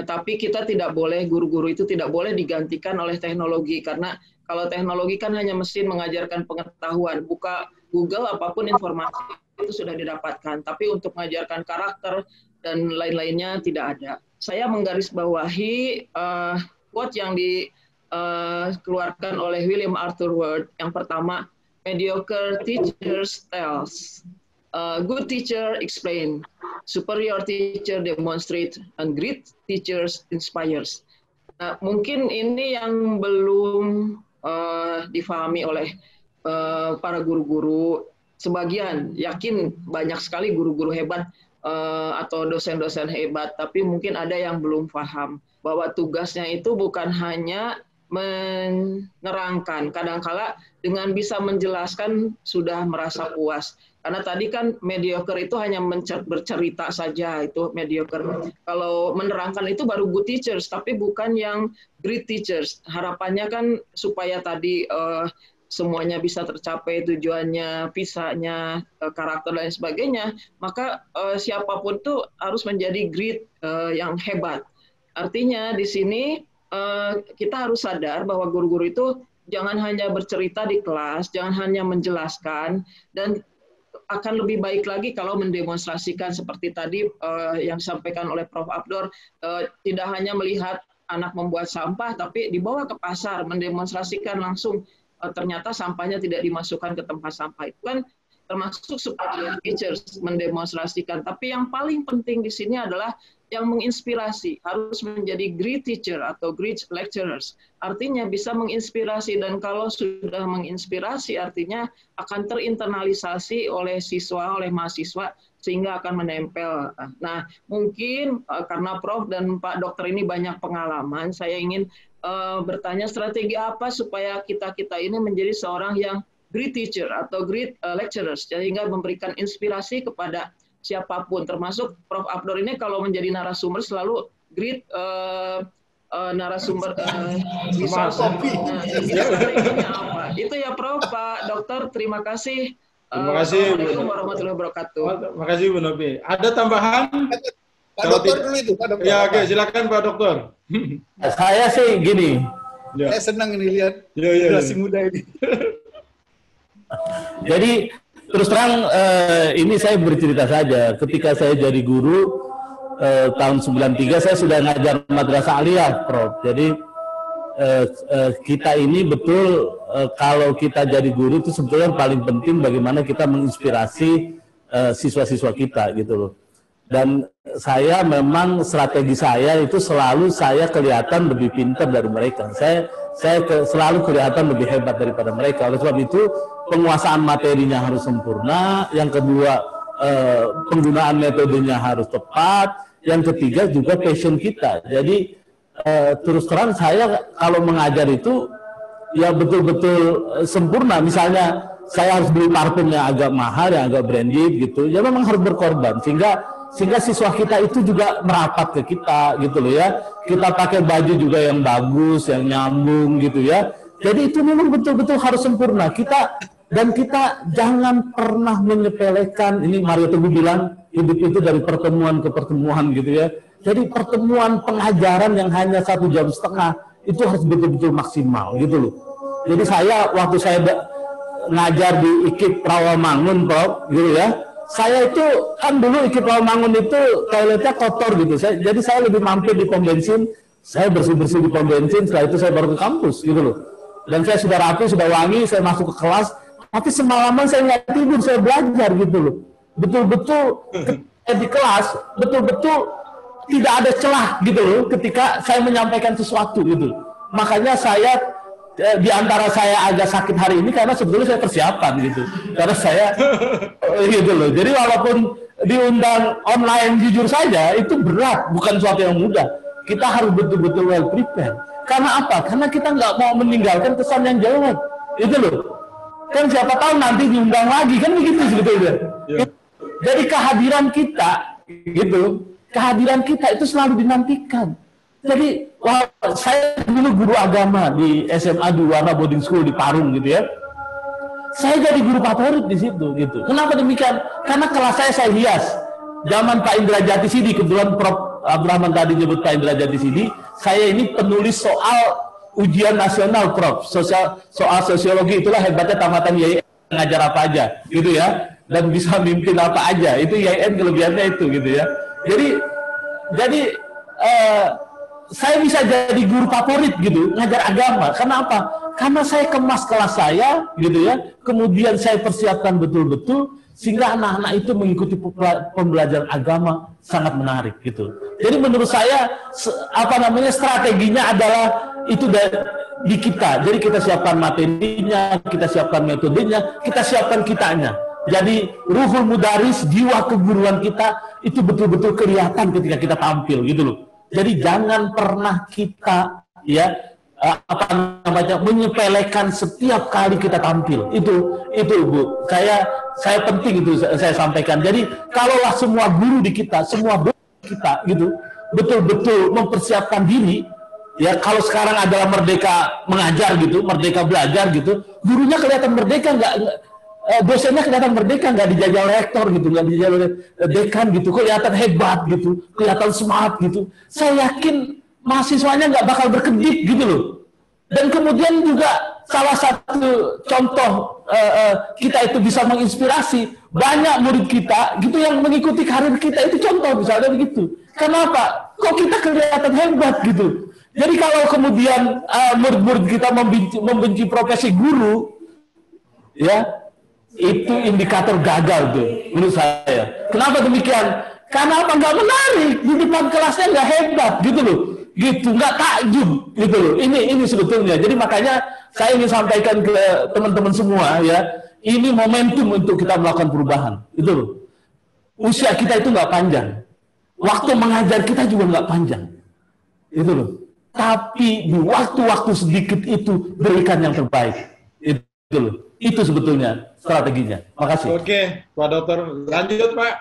[SPEAKER 6] Tapi kita tidak boleh, guru-guru itu tidak boleh digantikan oleh teknologi, karena kalau teknologi kan hanya mesin mengajarkan pengetahuan, buka Google apapun informasi itu sudah didapatkan, tapi untuk mengajarkan karakter dan lain-lainnya tidak ada. Saya menggarisbawahi quote yang dikeluarkan oleh William Arthur Ward. Yang pertama, mediocre teachers tells, good teacher explain, superior teacher demonstrate, and great teachers inspires. Nah, mungkin ini yang belum difahami oleh para guru-guru. Sebagian yakin banyak sekali guru-guru hebat atau dosen-dosen hebat, tapi mungkin ada yang belum paham bahwa tugasnya itu bukan hanya menerangkan, kadangkala dengan bisa menjelaskan sudah merasa puas. Karena tadi kan mediocre itu hanya bercerita saja, itu mediocre. Kalau menerangkan itu baru good teachers, tapi bukan yang great teachers. Harapannya kan supaya tadi semuanya bisa tercapai tujuannya, pisahnya, karakter dan sebagainya, maka siapapun tuh harus menjadi great, yang hebat. Artinya di sini kita harus sadar bahwa guru-guru itu jangan hanya bercerita di kelas, jangan hanya menjelaskan, dan akan lebih baik lagi kalau mendemonstrasikan seperti tadi yang disampaikan oleh Prof. Abdur, tidak hanya melihat anak membuat sampah, tapi dibawa ke pasar, mendemonstrasikan langsung ternyata sampahnya tidak dimasukkan ke tempat sampah. Itu kan termasuk superior teachers mendemonstrasikan. Tapi yang paling penting di sini adalah yang menginspirasi, harus menjadi great teacher atau great lecturers. Artinya bisa menginspirasi, dan kalau sudah menginspirasi artinya akan terinternalisasi oleh siswa, oleh mahasiswa, sehingga akan menempel. Nah, mungkin karena Prof dan Pak Dokter ini banyak pengalaman, saya ingin bertanya strategi apa supaya kita-kita ini menjadi seorang yang great teacher atau great lecturers, sehingga memberikan inspirasi kepada siapapun, termasuk Prof. Abdur ini kalau menjadi narasumber selalu great narasumber bisa apa itu ya Prof. Pak Dokter, terima kasih.
[SPEAKER 2] Terima kasih.
[SPEAKER 6] Assalamualaikum warahmatullahi wabarakatuh.
[SPEAKER 2] Terima kasih Bu Novi. Ada tambahan?
[SPEAKER 4] Pak Dokter dulu itu, Pak Dokter.
[SPEAKER 2] Ya, oke, silakan Pak Dokter.
[SPEAKER 5] Saya sih gini.
[SPEAKER 2] Ya.
[SPEAKER 1] Saya senang ini lihat
[SPEAKER 2] Ya.
[SPEAKER 1] generasi muda ini.
[SPEAKER 5] Jadi terus terang ini saya bercerita saja. Ketika saya jadi guru tahun 93 saya sudah ngajar madrasah aliyah, Prof. Jadi kita ini betul kalau kita jadi guru itu sebetulnya paling penting bagaimana kita menginspirasi siswa-siswa kita gitu loh. Dan saya memang strategi saya itu selalu saya kelihatan lebih pintar dari mereka. Saya selalu kelihatan lebih hebat daripada mereka. Oleh sebab itu penguasaan materinya harus sempurna. Yang kedua penggunaan metodenya harus tepat. Yang ketiga juga passion kita. Jadi terus terang saya kalau mengajar itu ya betul-betul sempurna. Misalnya saya harus beli parfum yang agak mahal, yang agak branded gitu. Ya memang harus berkorban sehingga siswa kita itu juga merapat ke kita gitu loh ya. Kita pakai baju juga yang bagus, yang nyambung gitu ya. Jadi itu memang betul-betul harus sempurna. Kita jangan pernah menyepelekan. Ini Mario Teguh bilang hidup itu dari pertemuan ke pertemuan gitu ya. Jadi pertemuan pengajaran yang hanya 1,5 jam itu harus betul-betul maksimal gitu loh. Jadi waktu saya ngajar di IKIP Rawamangun, Prof, gitu ya. Saya itu kan dulu IKIP Rawamangun itu toiletnya kotor gitu. Jadi saya lebih mampir di pom bensin, saya bersih-bersih di pom bensin, setelah itu saya baru ke kampus gitu loh. Dan saya sudah rapi, sudah wangi, saya masuk ke kelas, tapi semalaman saya nggak tidur, saya belajar gitu loh. Betul-betul di kelas, betul-betul tidak ada celah gitu loh ketika saya menyampaikan sesuatu gitu. Makanya saya di antara saya agak sakit hari ini karena sebetulnya saya persiapan gitu. Karena saya gitu loh. Jadi walaupun diundang online jujur saja itu berat, bukan suatu yang mudah. Kita harus betul-betul well prepared. Karena apa? Karena kita nggak mau meninggalkan kesan yang jelek. Itu loh. Kan siapa tahu nanti diundang lagi kan begitu sebetulnya. Ya. Jadi kehadiran kita gitu, kehadiran kita itu selalu dinantikan. Jadi saya dulu guru agama di SMA di Warna Boarding School di Parung gitu ya. Saya jadi guru favorit di situ gitu. Kenapa demikian? Karena kelas saya hias. Zaman Pak Indra Jati Sidi, kebetulan Prof. Abdurrahman tadi nyebut Pak Indra Jati Sidi, saya ini penulis soal ujian nasional, Prof. Soal sosiologi, itulah hebatnya tamatan YIN, ngajar apa aja gitu ya. Dan bisa mimpin apa aja. Itu YIN kelebihannya itu gitu ya. Jadi saya bisa jadi guru favorit gitu, ngajar agama. Karena apa? Karena saya kemas kelas saya gitu ya. Kemudian saya persiapkan betul-betul sehingga anak-anak itu mengikuti pembelajaran agama sangat menarik gitu. Jadi menurut saya strateginya adalah itu di kita. Jadi kita siapkan materinya, kita siapkan metodenya, kita siapkan kitanya. Jadi ruhul mudaris, jiwa keguruan kita itu betul-betul kelihatan ketika kita tampil gitu loh. Jadi jangan pernah kita menyepelekan setiap kali kita tampil. Itu Bu. Saya penting itu saya sampaikan. Jadi kalaulah semua guru di kita, semua guru kita gitu, betul-betul mempersiapkan diri. Ya kalau sekarang adalah merdeka mengajar gitu, merdeka belajar gitu, gurunya kelihatan merdeka dosennya kelihatan merdeka, nggak dijajal rektor gitu, nggak dijajal dekan gitu, kelihatan hebat gitu, kelihatan smart gitu. Saya yakin mahasiswanya nggak bakal berkedip gitu loh. Dan kemudian juga salah satu contoh kita itu bisa menginspirasi banyak murid kita gitu yang mengikuti karir kita itu contoh misalnya begitu. Kenapa? Kok kita kelihatan hebat gitu. Jadi kalau kemudian murid-murid kita membenci profesi guru, ya itu indikator gagal tuh menurut saya. Kenapa demikian? Karena apa? Nggak menarik, di depan kelasnya nggak hebat gitu loh, gitu, nggak takjub gitu loh. Ini sebetulnya. Jadi makanya saya ingin sampaikan ke teman-teman semua ya, ini momentum untuk kita melakukan perubahan itu loh. Usia kita itu nggak panjang, waktu mengajar kita juga nggak panjang itu loh. Tapi di waktu-waktu sedikit itu berikan yang terbaik. Itu Itu sebetulnya strateginya. Makasih.
[SPEAKER 2] Oke, Pak Dokter. Lanjut, Pak.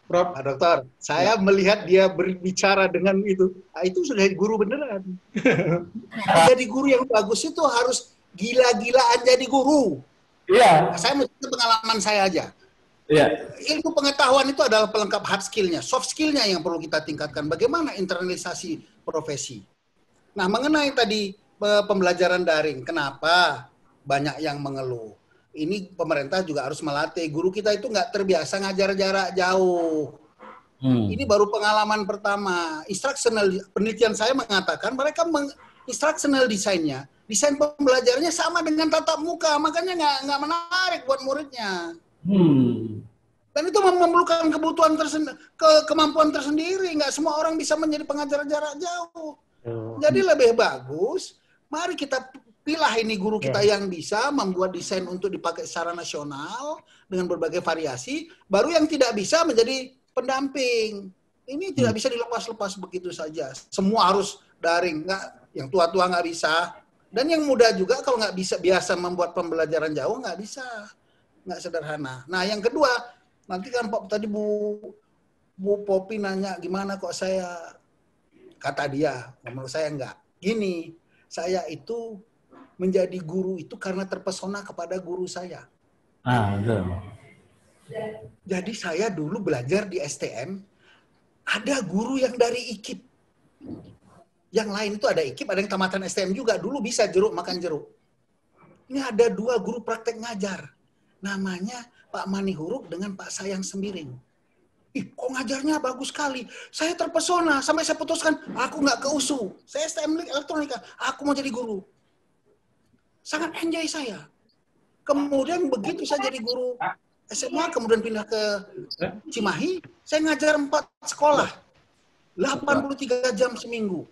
[SPEAKER 2] Prof.
[SPEAKER 1] Pak Dokter, saya melihat dia berbicara dengan itu. Nah, itu sudah guru beneran. Jadi guru yang bagus itu harus gila-gilaan jadi guru.
[SPEAKER 5] Iya.
[SPEAKER 1] Nah, saya menurut pengalaman saya aja.
[SPEAKER 5] Iya.
[SPEAKER 1] Ilmu pengetahuan itu adalah pelengkap hard skill-nya, soft skill-nya yang perlu kita tingkatkan. Bagaimana internalisasi profesi. Nah, mengenai tadi pembelajaran daring, kenapa banyak yang mengeluh? Ini pemerintah juga harus melatih. Guru kita itu nggak terbiasa ngajar jarak jauh. Ini baru pengalaman pertama. Instructional, penelitian saya mengatakan mereka instructional desainnya, desain pembelajarannya sama dengan tatap muka, makanya nggak menarik buat muridnya. Dan itu memerlukan kebutuhan kemampuan tersendiri. Nggak semua orang bisa menjadi pengajar jarak jauh. Jadi lebih bagus, mari kita pilah ini guru kita yang bisa membuat desain untuk dipakai secara nasional dengan berbagai variasi, baru yang tidak bisa menjadi pendamping. Ini tidak bisa dilepas-lepas begitu saja. Semua harus daring, yang tua-tua nggak bisa. Dan yang muda juga kalau nggak bisa biasa membuat pembelajaran jauh nggak bisa, nggak sederhana. Nah yang kedua, nanti kan tadi Bu Popi nanya gimana kok saya, kata dia, menurut saya enggak. Gini, saya itu menjadi guru itu karena terpesona kepada guru saya.
[SPEAKER 5] Betul.
[SPEAKER 1] Jadi saya dulu belajar di STM, ada guru yang dari IKIP. Yang lain itu ada IKIP, ada yang tamatan STM juga. Dulu bisa jeruk makan jeruk. Ini ada 2 guru praktek ngajar. Namanya Pak Mani Huruk dengan Pak Sayang Sembiring. Kok ngajarnya bagus sekali. Saya terpesona, sampai saya putuskan, aku nggak ke USU. Saya STM elektronika, aku mau jadi guru. Sangat enjoy saya. Kemudian begitu saya jadi guru SMA, kemudian pindah ke Cimahi, saya ngajar 4 sekolah. 83 jam seminggu.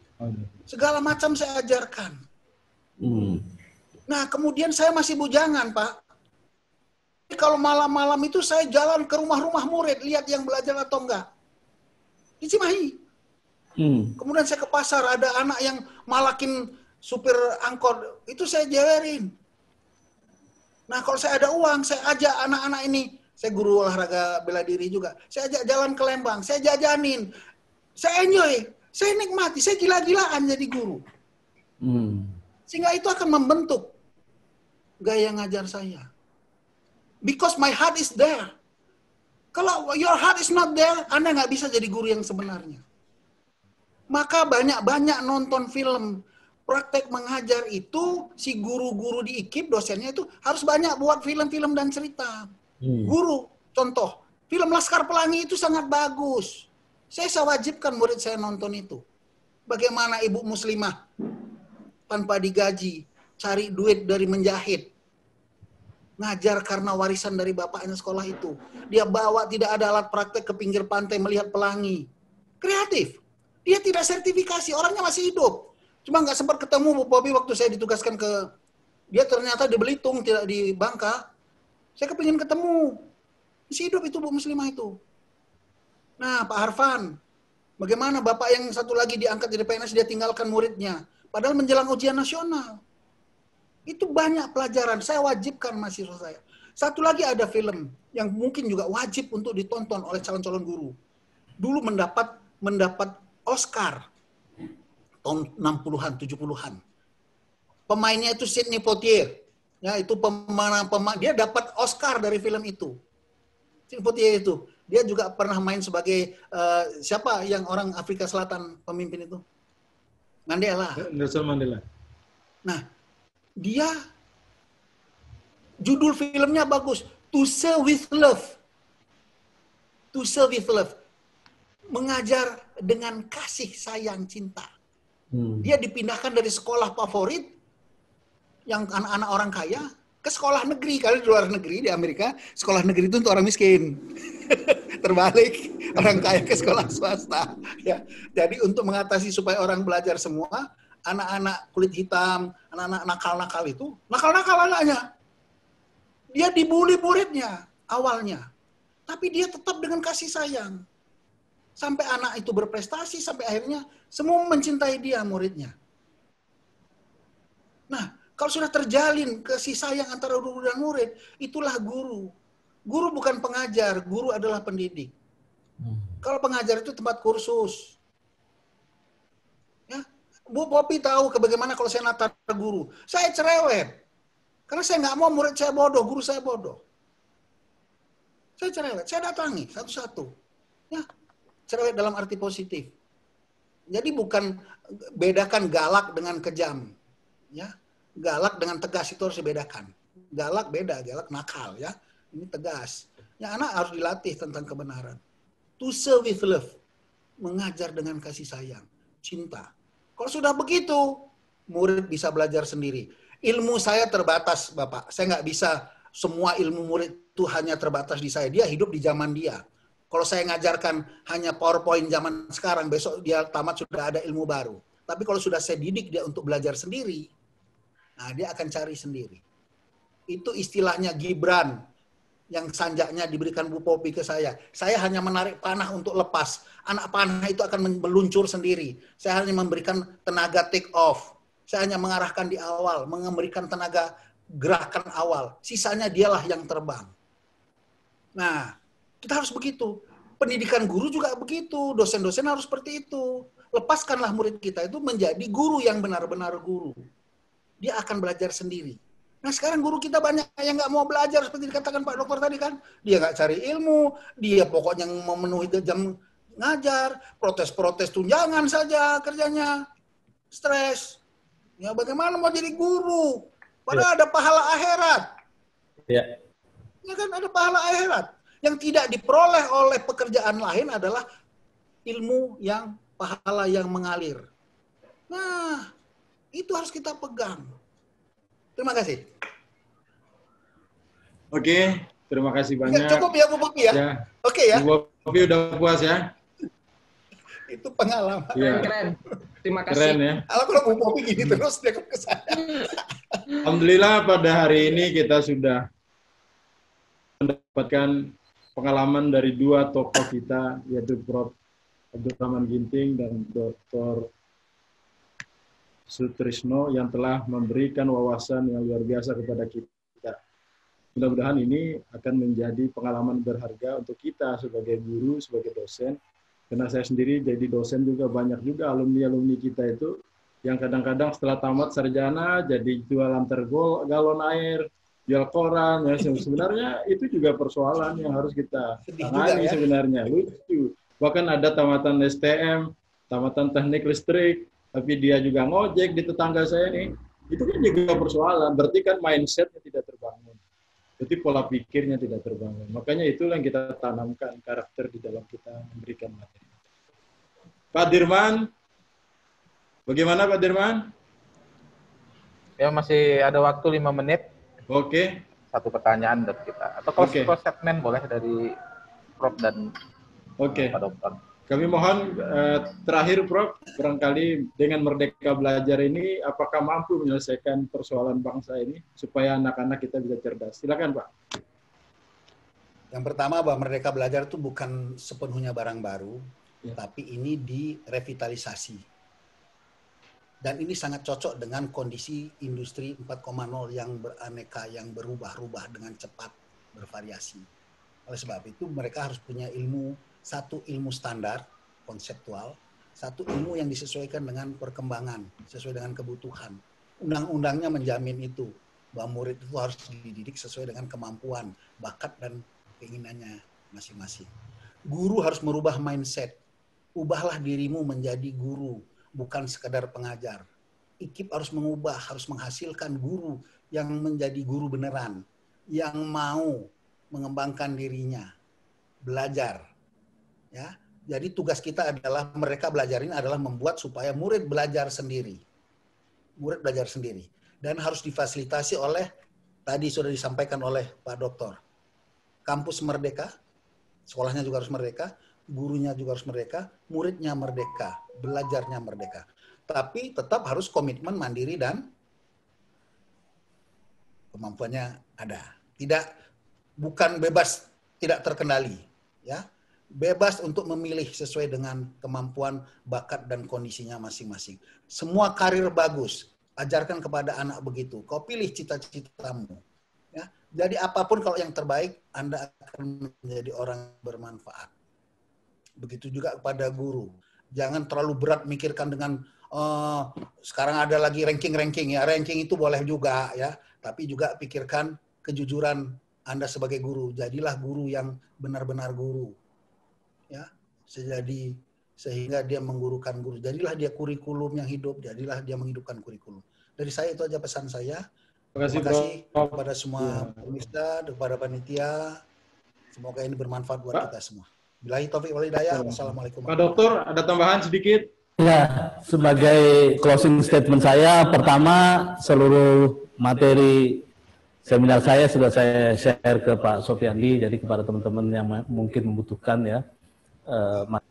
[SPEAKER 1] Segala macam saya ajarkan. Nah, kemudian saya masih bujangan, Pak. Kalau malam-malam itu saya jalan ke rumah-rumah murid, lihat yang belajar atau enggak. Di Cimahi. Kemudian saya ke pasar, ada anak yang malakin supir angkot, itu saya jewerin. Nah, kalau saya ada uang, saya ajak anak-anak ini, saya guru olahraga bela diri juga, saya ajak jalan ke Lembang, saya jajanin, saya enjoy, saya nikmati, saya gila-gilaan jadi guru. Sehingga itu akan membentuk gaya ngajar saya. Because my heart is there. Kalau your heart is not there, Anda nggak bisa jadi guru yang sebenarnya. Maka banyak-banyak nonton film. Praktek mengajar itu, si guru-guru di IKIP, dosennya itu harus banyak buat film-film dan cerita. Guru, contoh, film Laskar Pelangi itu sangat bagus. Saya wajibkan murid saya nonton itu. Bagaimana ibu muslimah tanpa digaji, cari duit dari menjahit. Ngajar karena warisan dari bapaknya sekolah itu. Dia bawa tidak ada alat praktek ke pinggir pantai melihat pelangi. Kreatif. Dia tidak sertifikasi, orangnya masih hidup. Cuma nggak sempat ketemu Bu Popi waktu saya ditugaskan ke, dia ternyata di Belitung, tidak di Bangka. Saya kepingin ketemu. Masih hidup itu Bu muslimah itu. Nah Pak Harfan, bagaimana Bapak yang satu lagi diangkat jadi PNS, dia tinggalkan muridnya. Padahal menjelang ujian nasional. Itu banyak pelajaran, saya wajibkan mahasiswa saya. Satu lagi ada film yang mungkin juga wajib untuk ditonton oleh calon-calon guru. Dulu mendapat Oscar tahun 60-an, 70-an. Pemainnya itu Sidney Poitier. Ya, itu dia dapat Oscar dari film itu. Sidney Poitier itu. Dia juga pernah main sebagai siapa yang orang Afrika Selatan pemimpin itu? Mandela.
[SPEAKER 2] Nelson Mandela.
[SPEAKER 1] Nah, dia judul filmnya bagus, To Serve with Love. To Serve with Love. Mengajar dengan kasih sayang cinta. Dia dipindahkan dari sekolah favorit yang anak-anak orang kaya ke sekolah negeri. Kalau di luar negeri, di Amerika, sekolah negeri itu untuk orang miskin. Terbalik, orang kaya ke sekolah swasta. Ya. Jadi untuk mengatasi supaya orang belajar semua, anak-anak kulit hitam, anak-anak nakal-nakal itu, nakal-nakal anaknya. Dia dibully muridnya awalnya. Tapi dia tetap dengan kasih sayang. Sampai anak itu berprestasi, sampai akhirnya semua mencintai dia muridnya. Nah, Kalau sudah terjalin kasih sayang antara guru dan murid, itulah guru. Guru bukan pengajar, guru adalah pendidik. Kalau pengajar itu tempat kursus. Ya, Bu Popi tahu bagaimana kalau saya natar guru. Saya cerewet. Karena saya nggak mau murid saya bodoh, guru saya bodoh. Saya cerewet, saya datangi satu-satu. Ya, cerewet dalam arti positif. Jadi bukan bedakan galak dengan kejam. Ya, galak dengan tegas itu harus dibedakan. Galak beda, galak nakal ya. Ini tegas. Ya, anak harus dilatih tentang kebenaran. To serve with love. Mengajar dengan kasih sayang, cinta. Kalau sudah begitu, murid bisa belajar sendiri. Ilmu saya terbatas, Bapak. Saya nggak bisa semua ilmu murid itu hanya terbatas di saya. Dia hidup di zaman dia. Kalau saya ngajarkan hanya PowerPoint zaman sekarang, besok dia tamat sudah ada ilmu baru. Tapi kalau sudah saya didik dia untuk belajar sendiri, nah dia akan cari sendiri. Itu istilahnya Gibran yang sanjaknya diberikan Bu Popi ke saya. Saya hanya menarik panah untuk lepas. Anak panah itu akan meluncur sendiri. Saya hanya memberikan tenaga take off. Saya hanya mengarahkan di awal, memberikan tenaga gerakan awal. Sisanya dialah yang terbang. Nah, kita harus begitu. Pendidikan guru juga begitu. Dosen-dosen harus seperti itu. Lepaskanlah murid kita itu menjadi guru yang benar-benar guru. Dia akan belajar sendiri. Nah sekarang guru kita banyak yang nggak mau belajar seperti dikatakan Pak Dokter tadi kan. Dia nggak cari ilmu, dia pokoknya memenuhi jam ngajar, protes-protes tunjangan saja kerjanya, stres. Ya bagaimana mau jadi guru? Padahal ada pahala akhirat.
[SPEAKER 5] Ya.
[SPEAKER 1] Ya kan ada pahala akhirat. Yang tidak diperoleh oleh pekerjaan lain adalah ilmu yang pahala yang mengalir. Nah, itu harus kita pegang. Terima kasih.
[SPEAKER 2] Oke, terima kasih banyak.
[SPEAKER 1] Cukup ya Bu Popi ya?
[SPEAKER 2] Ya.
[SPEAKER 1] Oke ya?
[SPEAKER 2] Bu Popi udah puas ya?
[SPEAKER 1] Itu pengalaman.
[SPEAKER 2] Ya.
[SPEAKER 6] Keren. Terima kasih.
[SPEAKER 2] Keren ya.
[SPEAKER 1] Kalau Bu Popi gini terus dia ke saya.
[SPEAKER 2] Alhamdulillah pada hari ini kita sudah mendapatkan pengalaman dari dua tokoh kita, yaitu Prof. Abdurrahman Ginting dan Dr. Sutrisno yang telah memberikan wawasan yang luar biasa kepada kita. Mudah-mudahan ini akan menjadi pengalaman berharga untuk kita sebagai guru, sebagai dosen. Karena saya sendiri jadi dosen juga banyak juga alumni-alumni kita itu yang kadang-kadang setelah tamat sarjana jadi jualan galon air, jual koran. Ya, sebenarnya itu juga persoalan yang harus kita tangani sebenarnya. Lucu. Bahkan ada tamatan STM, tamatan teknik listrik, tapi dia juga ngojek di tetangga saya nih. Itu kan juga persoalan. Berarti kan mindset-nya tidak terbangun. Jadi pola pikirnya tidak terbangun. Makanya itulah yang kita tanamkan karakter di dalam kita memberikan materi. Pak Dirman, bagaimana Pak Dirman?
[SPEAKER 3] Ya masih ada waktu 5 menit.
[SPEAKER 2] Oke.
[SPEAKER 3] Satu pertanyaan dari kita. Atau kalau segmen boleh dari Prof dan Pak Dokter.
[SPEAKER 2] Kami mohon terakhir Prof, barangkali dengan Merdeka Belajar ini apakah mampu menyelesaikan persoalan bangsa ini supaya anak-anak kita bisa cerdas. Silakan Pak.
[SPEAKER 1] Yang pertama bahwa Merdeka Belajar itu bukan sepenuhnya barang baru, tapi ini direvitalisasi. Dan ini sangat cocok dengan kondisi industri 4.0 yang beraneka, yang berubah-ubah dengan cepat, bervariasi. Oleh sebab itu mereka harus punya satu ilmu standar, konseptual, satu ilmu yang disesuaikan dengan perkembangan, sesuai dengan kebutuhan. Undang-undangnya menjamin itu, bahwa murid itu harus dididik sesuai dengan kemampuan, bakat, dan keinginannya masing-masing. Guru harus merubah mindset. Ubahlah dirimu menjadi guru, bukan sekadar pengajar. IKIP harus mengubah, harus menghasilkan guru yang menjadi guru beneran, yang mau mengembangkan dirinya, belajar. Ya, jadi tugas kita adalah Merdeka Belajar ini adalah membuat supaya murid belajar sendiri. Murid belajar sendiri. Dan harus difasilitasi oleh, tadi sudah disampaikan oleh Pak Dokter, kampus merdeka, sekolahnya juga harus merdeka, gurunya juga harus merdeka, muridnya merdeka, belajarnya merdeka. Tapi tetap harus komitmen mandiri dan kemampuannya ada. Bukan bebas, tidak terkendali. Ya. Bebas untuk memilih sesuai dengan kemampuan, bakat, dan kondisinya masing-masing. Semua karir bagus, ajarkan kepada anak begitu. Kau pilih cita-citamu. Ya, jadi apapun kalau yang terbaik, Anda akan menjadi orang bermanfaat. Begitu juga kepada guru. Jangan terlalu berat mikirkan dengan sekarang ada lagi ranking ya. Ranking itu boleh juga ya, tapi juga pikirkan kejujuran Anda sebagai guru. Jadilah guru yang benar-benar guru. Ya, sehingga dia menggurukan guru. Jadilah dia kurikulum yang hidup, jadilah dia menghidupkan kurikulum. Dari saya itu aja pesan saya. Terima kasih kepada semua pemirsa, kepada panitia. Semoga ini bermanfaat buat kita semua. Billahi taufiq wal hidayah. Wassalamualaikum.
[SPEAKER 2] Pak Dokter, ada tambahan sedikit?
[SPEAKER 5] Ya, sebagai closing statement saya, pertama seluruh materi seminar saya sudah saya share ke Pak Sofyandi, jadi kepada teman-teman yang mungkin membutuhkan ya.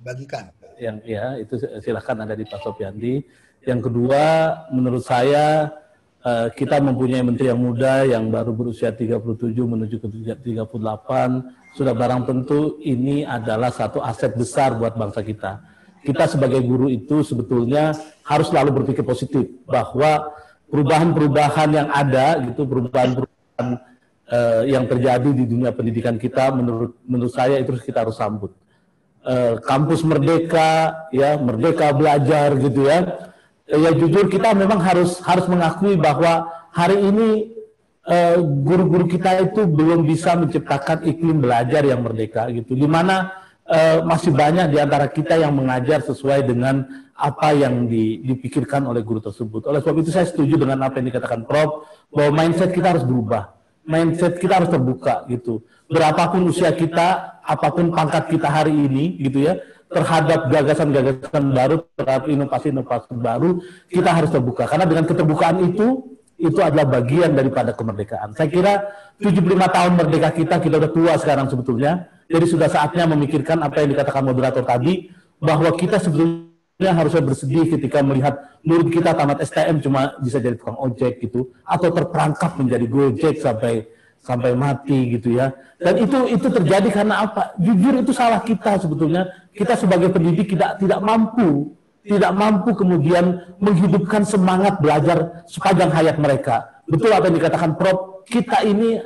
[SPEAKER 1] Bagikan.
[SPEAKER 5] Yang ya itu silahkan ada di Pak Sofyandi. Yang kedua, menurut saya kita mempunyai menteri yang muda yang baru berusia 37 menuju ke 38, sudah barang tentu ini adalah satu aset besar buat bangsa kita. Kita sebagai guru itu sebetulnya harus selalu berpikir positif bahwa perubahan-perubahan yang ada gitu, perubahan-perubahan yang terjadi di dunia pendidikan kita menurut saya itu kita harus sambut. Kampus merdeka, ya merdeka belajar gitu ya. Ya jujur kita memang harus mengakui bahwa hari ini guru-guru kita itu belum bisa menciptakan iklim belajar yang merdeka gitu, di mana masih banyak di antara kita yang mengajar sesuai dengan apa yang dipikirkan oleh guru tersebut. Oleh sebab itu saya setuju dengan apa yang dikatakan Prof, bahwa mindset kita harus berubah, mindset kita harus terbuka gitu. Berapapun usia kita, apapun pangkat kita hari ini gitu ya, terhadap gagasan-gagasan baru, terhadap inovasi-inovasi baru, kita harus terbuka. Karena dengan keterbukaan itu adalah bagian daripada kemerdekaan. Saya kira 75 tahun merdeka kita udah tua sekarang sebetulnya. Jadi sudah saatnya memikirkan apa yang dikatakan moderator tadi, bahwa kita sebetulnya harusnya bersedih ketika melihat murid kita tamat STM cuma bisa jadi tukang ojek gitu, atau terperangkap menjadi gojek sampai mati gitu ya. Dan itu terjadi karena apa? Jujur itu salah kita sebetulnya. Kita sebagai pendidik tidak mampu kemudian menghidupkan semangat belajar sepanjang hayat mereka. Betul apa yang dikatakan Prof, kita ini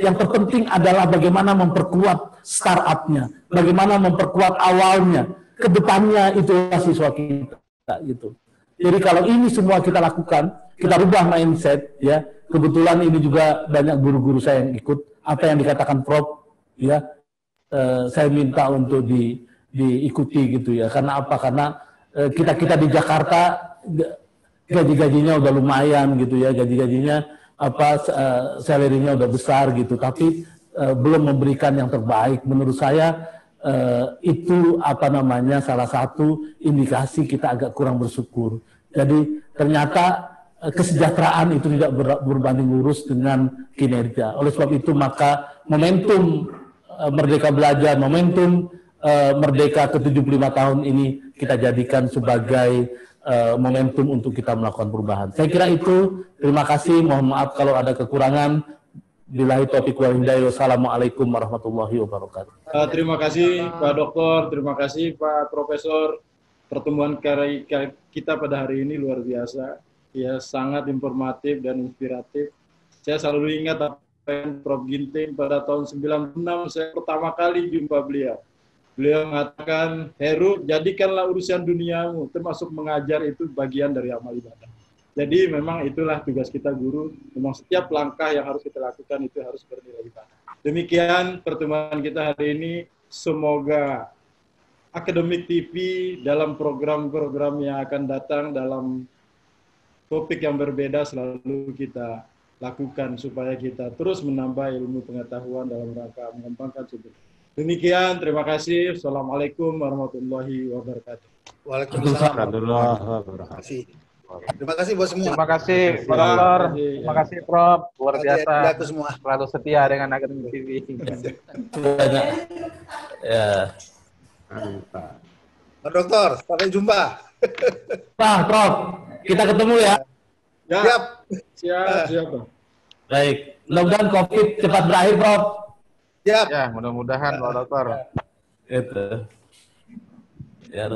[SPEAKER 5] yang terpenting adalah bagaimana memperkuat startupnya, bagaimana memperkuat awalnya, kedepannya itulah siswa kita gitu. Jadi kalau ini semua kita lakukan, kita rubah mindset ya. Kebetulan ini juga banyak guru-guru saya yang ikut apa yang dikatakan Prof ya. Saya minta untuk diikuti gitu ya. Karena apa? Karena kita di Jakarta gaji-gajinya udah lumayan gitu ya, gaji-gajinya salary-nya udah besar gitu, tapi belum memberikan yang terbaik. Menurut saya itu salah satu indikasi kita agak kurang bersyukur. Jadi ternyata kesejahteraan itu tidak berbanding lurus dengan kinerja. Oleh sebab itu maka momentum Merdeka Belajar, momentum Merdeka ke-75 tahun ini kita jadikan sebagai momentum untuk kita melakukan perubahan. Saya kira itu. Terima kasih. Mohon maaf kalau ada kekurangan. Billahi taufiq wal hidayah. Wassalamualaikum warahmatullahi wabarakatuh.
[SPEAKER 2] Terima kasih Pak Dokter, terima kasih Pak Profesor. Pertemuan kita pada hari ini luar biasa. Ya, sangat informatif dan inspiratif. Saya selalu ingat apa yang Prof Ginting pada tahun 96 saya pertama kali jumpa beliau. Beliau mengatakan, Heru, jadikanlah urusan duniamu, termasuk mengajar itu bagian dari amal ibadah. Jadi memang itulah tugas kita guru, memang setiap langkah yang harus kita lakukan itu harus bernilai ibadah. Demikian pertemuan kita hari ini, semoga Akademik TV dalam program-program yang akan datang dalam topik yang berbeda selalu kita lakukan supaya kita terus menambah ilmu pengetahuan dalam rangka mengembangkan sumber. Demikian, terima kasih. Assalamualaikum warahmatullahi wabarakatuh.
[SPEAKER 1] Waalaikumsalam warahmatullahi wabarakatuh. Terima kasih buat semua.
[SPEAKER 3] Terima kasih Pak Dokter. Terima kasih Prof. Luar biasa. Selalu setia dengan Akademik TV.
[SPEAKER 5] Ya.
[SPEAKER 1] Pak Dokter, sampai jumpa.
[SPEAKER 5] Pak Prof, kita ketemu ya.
[SPEAKER 2] Siap.
[SPEAKER 5] Baik. Mudah-mudahan COVID cepat berakhir, Prof.
[SPEAKER 3] Ya, mudah-mudahan Pak Dokter.
[SPEAKER 5] Itu. Ya,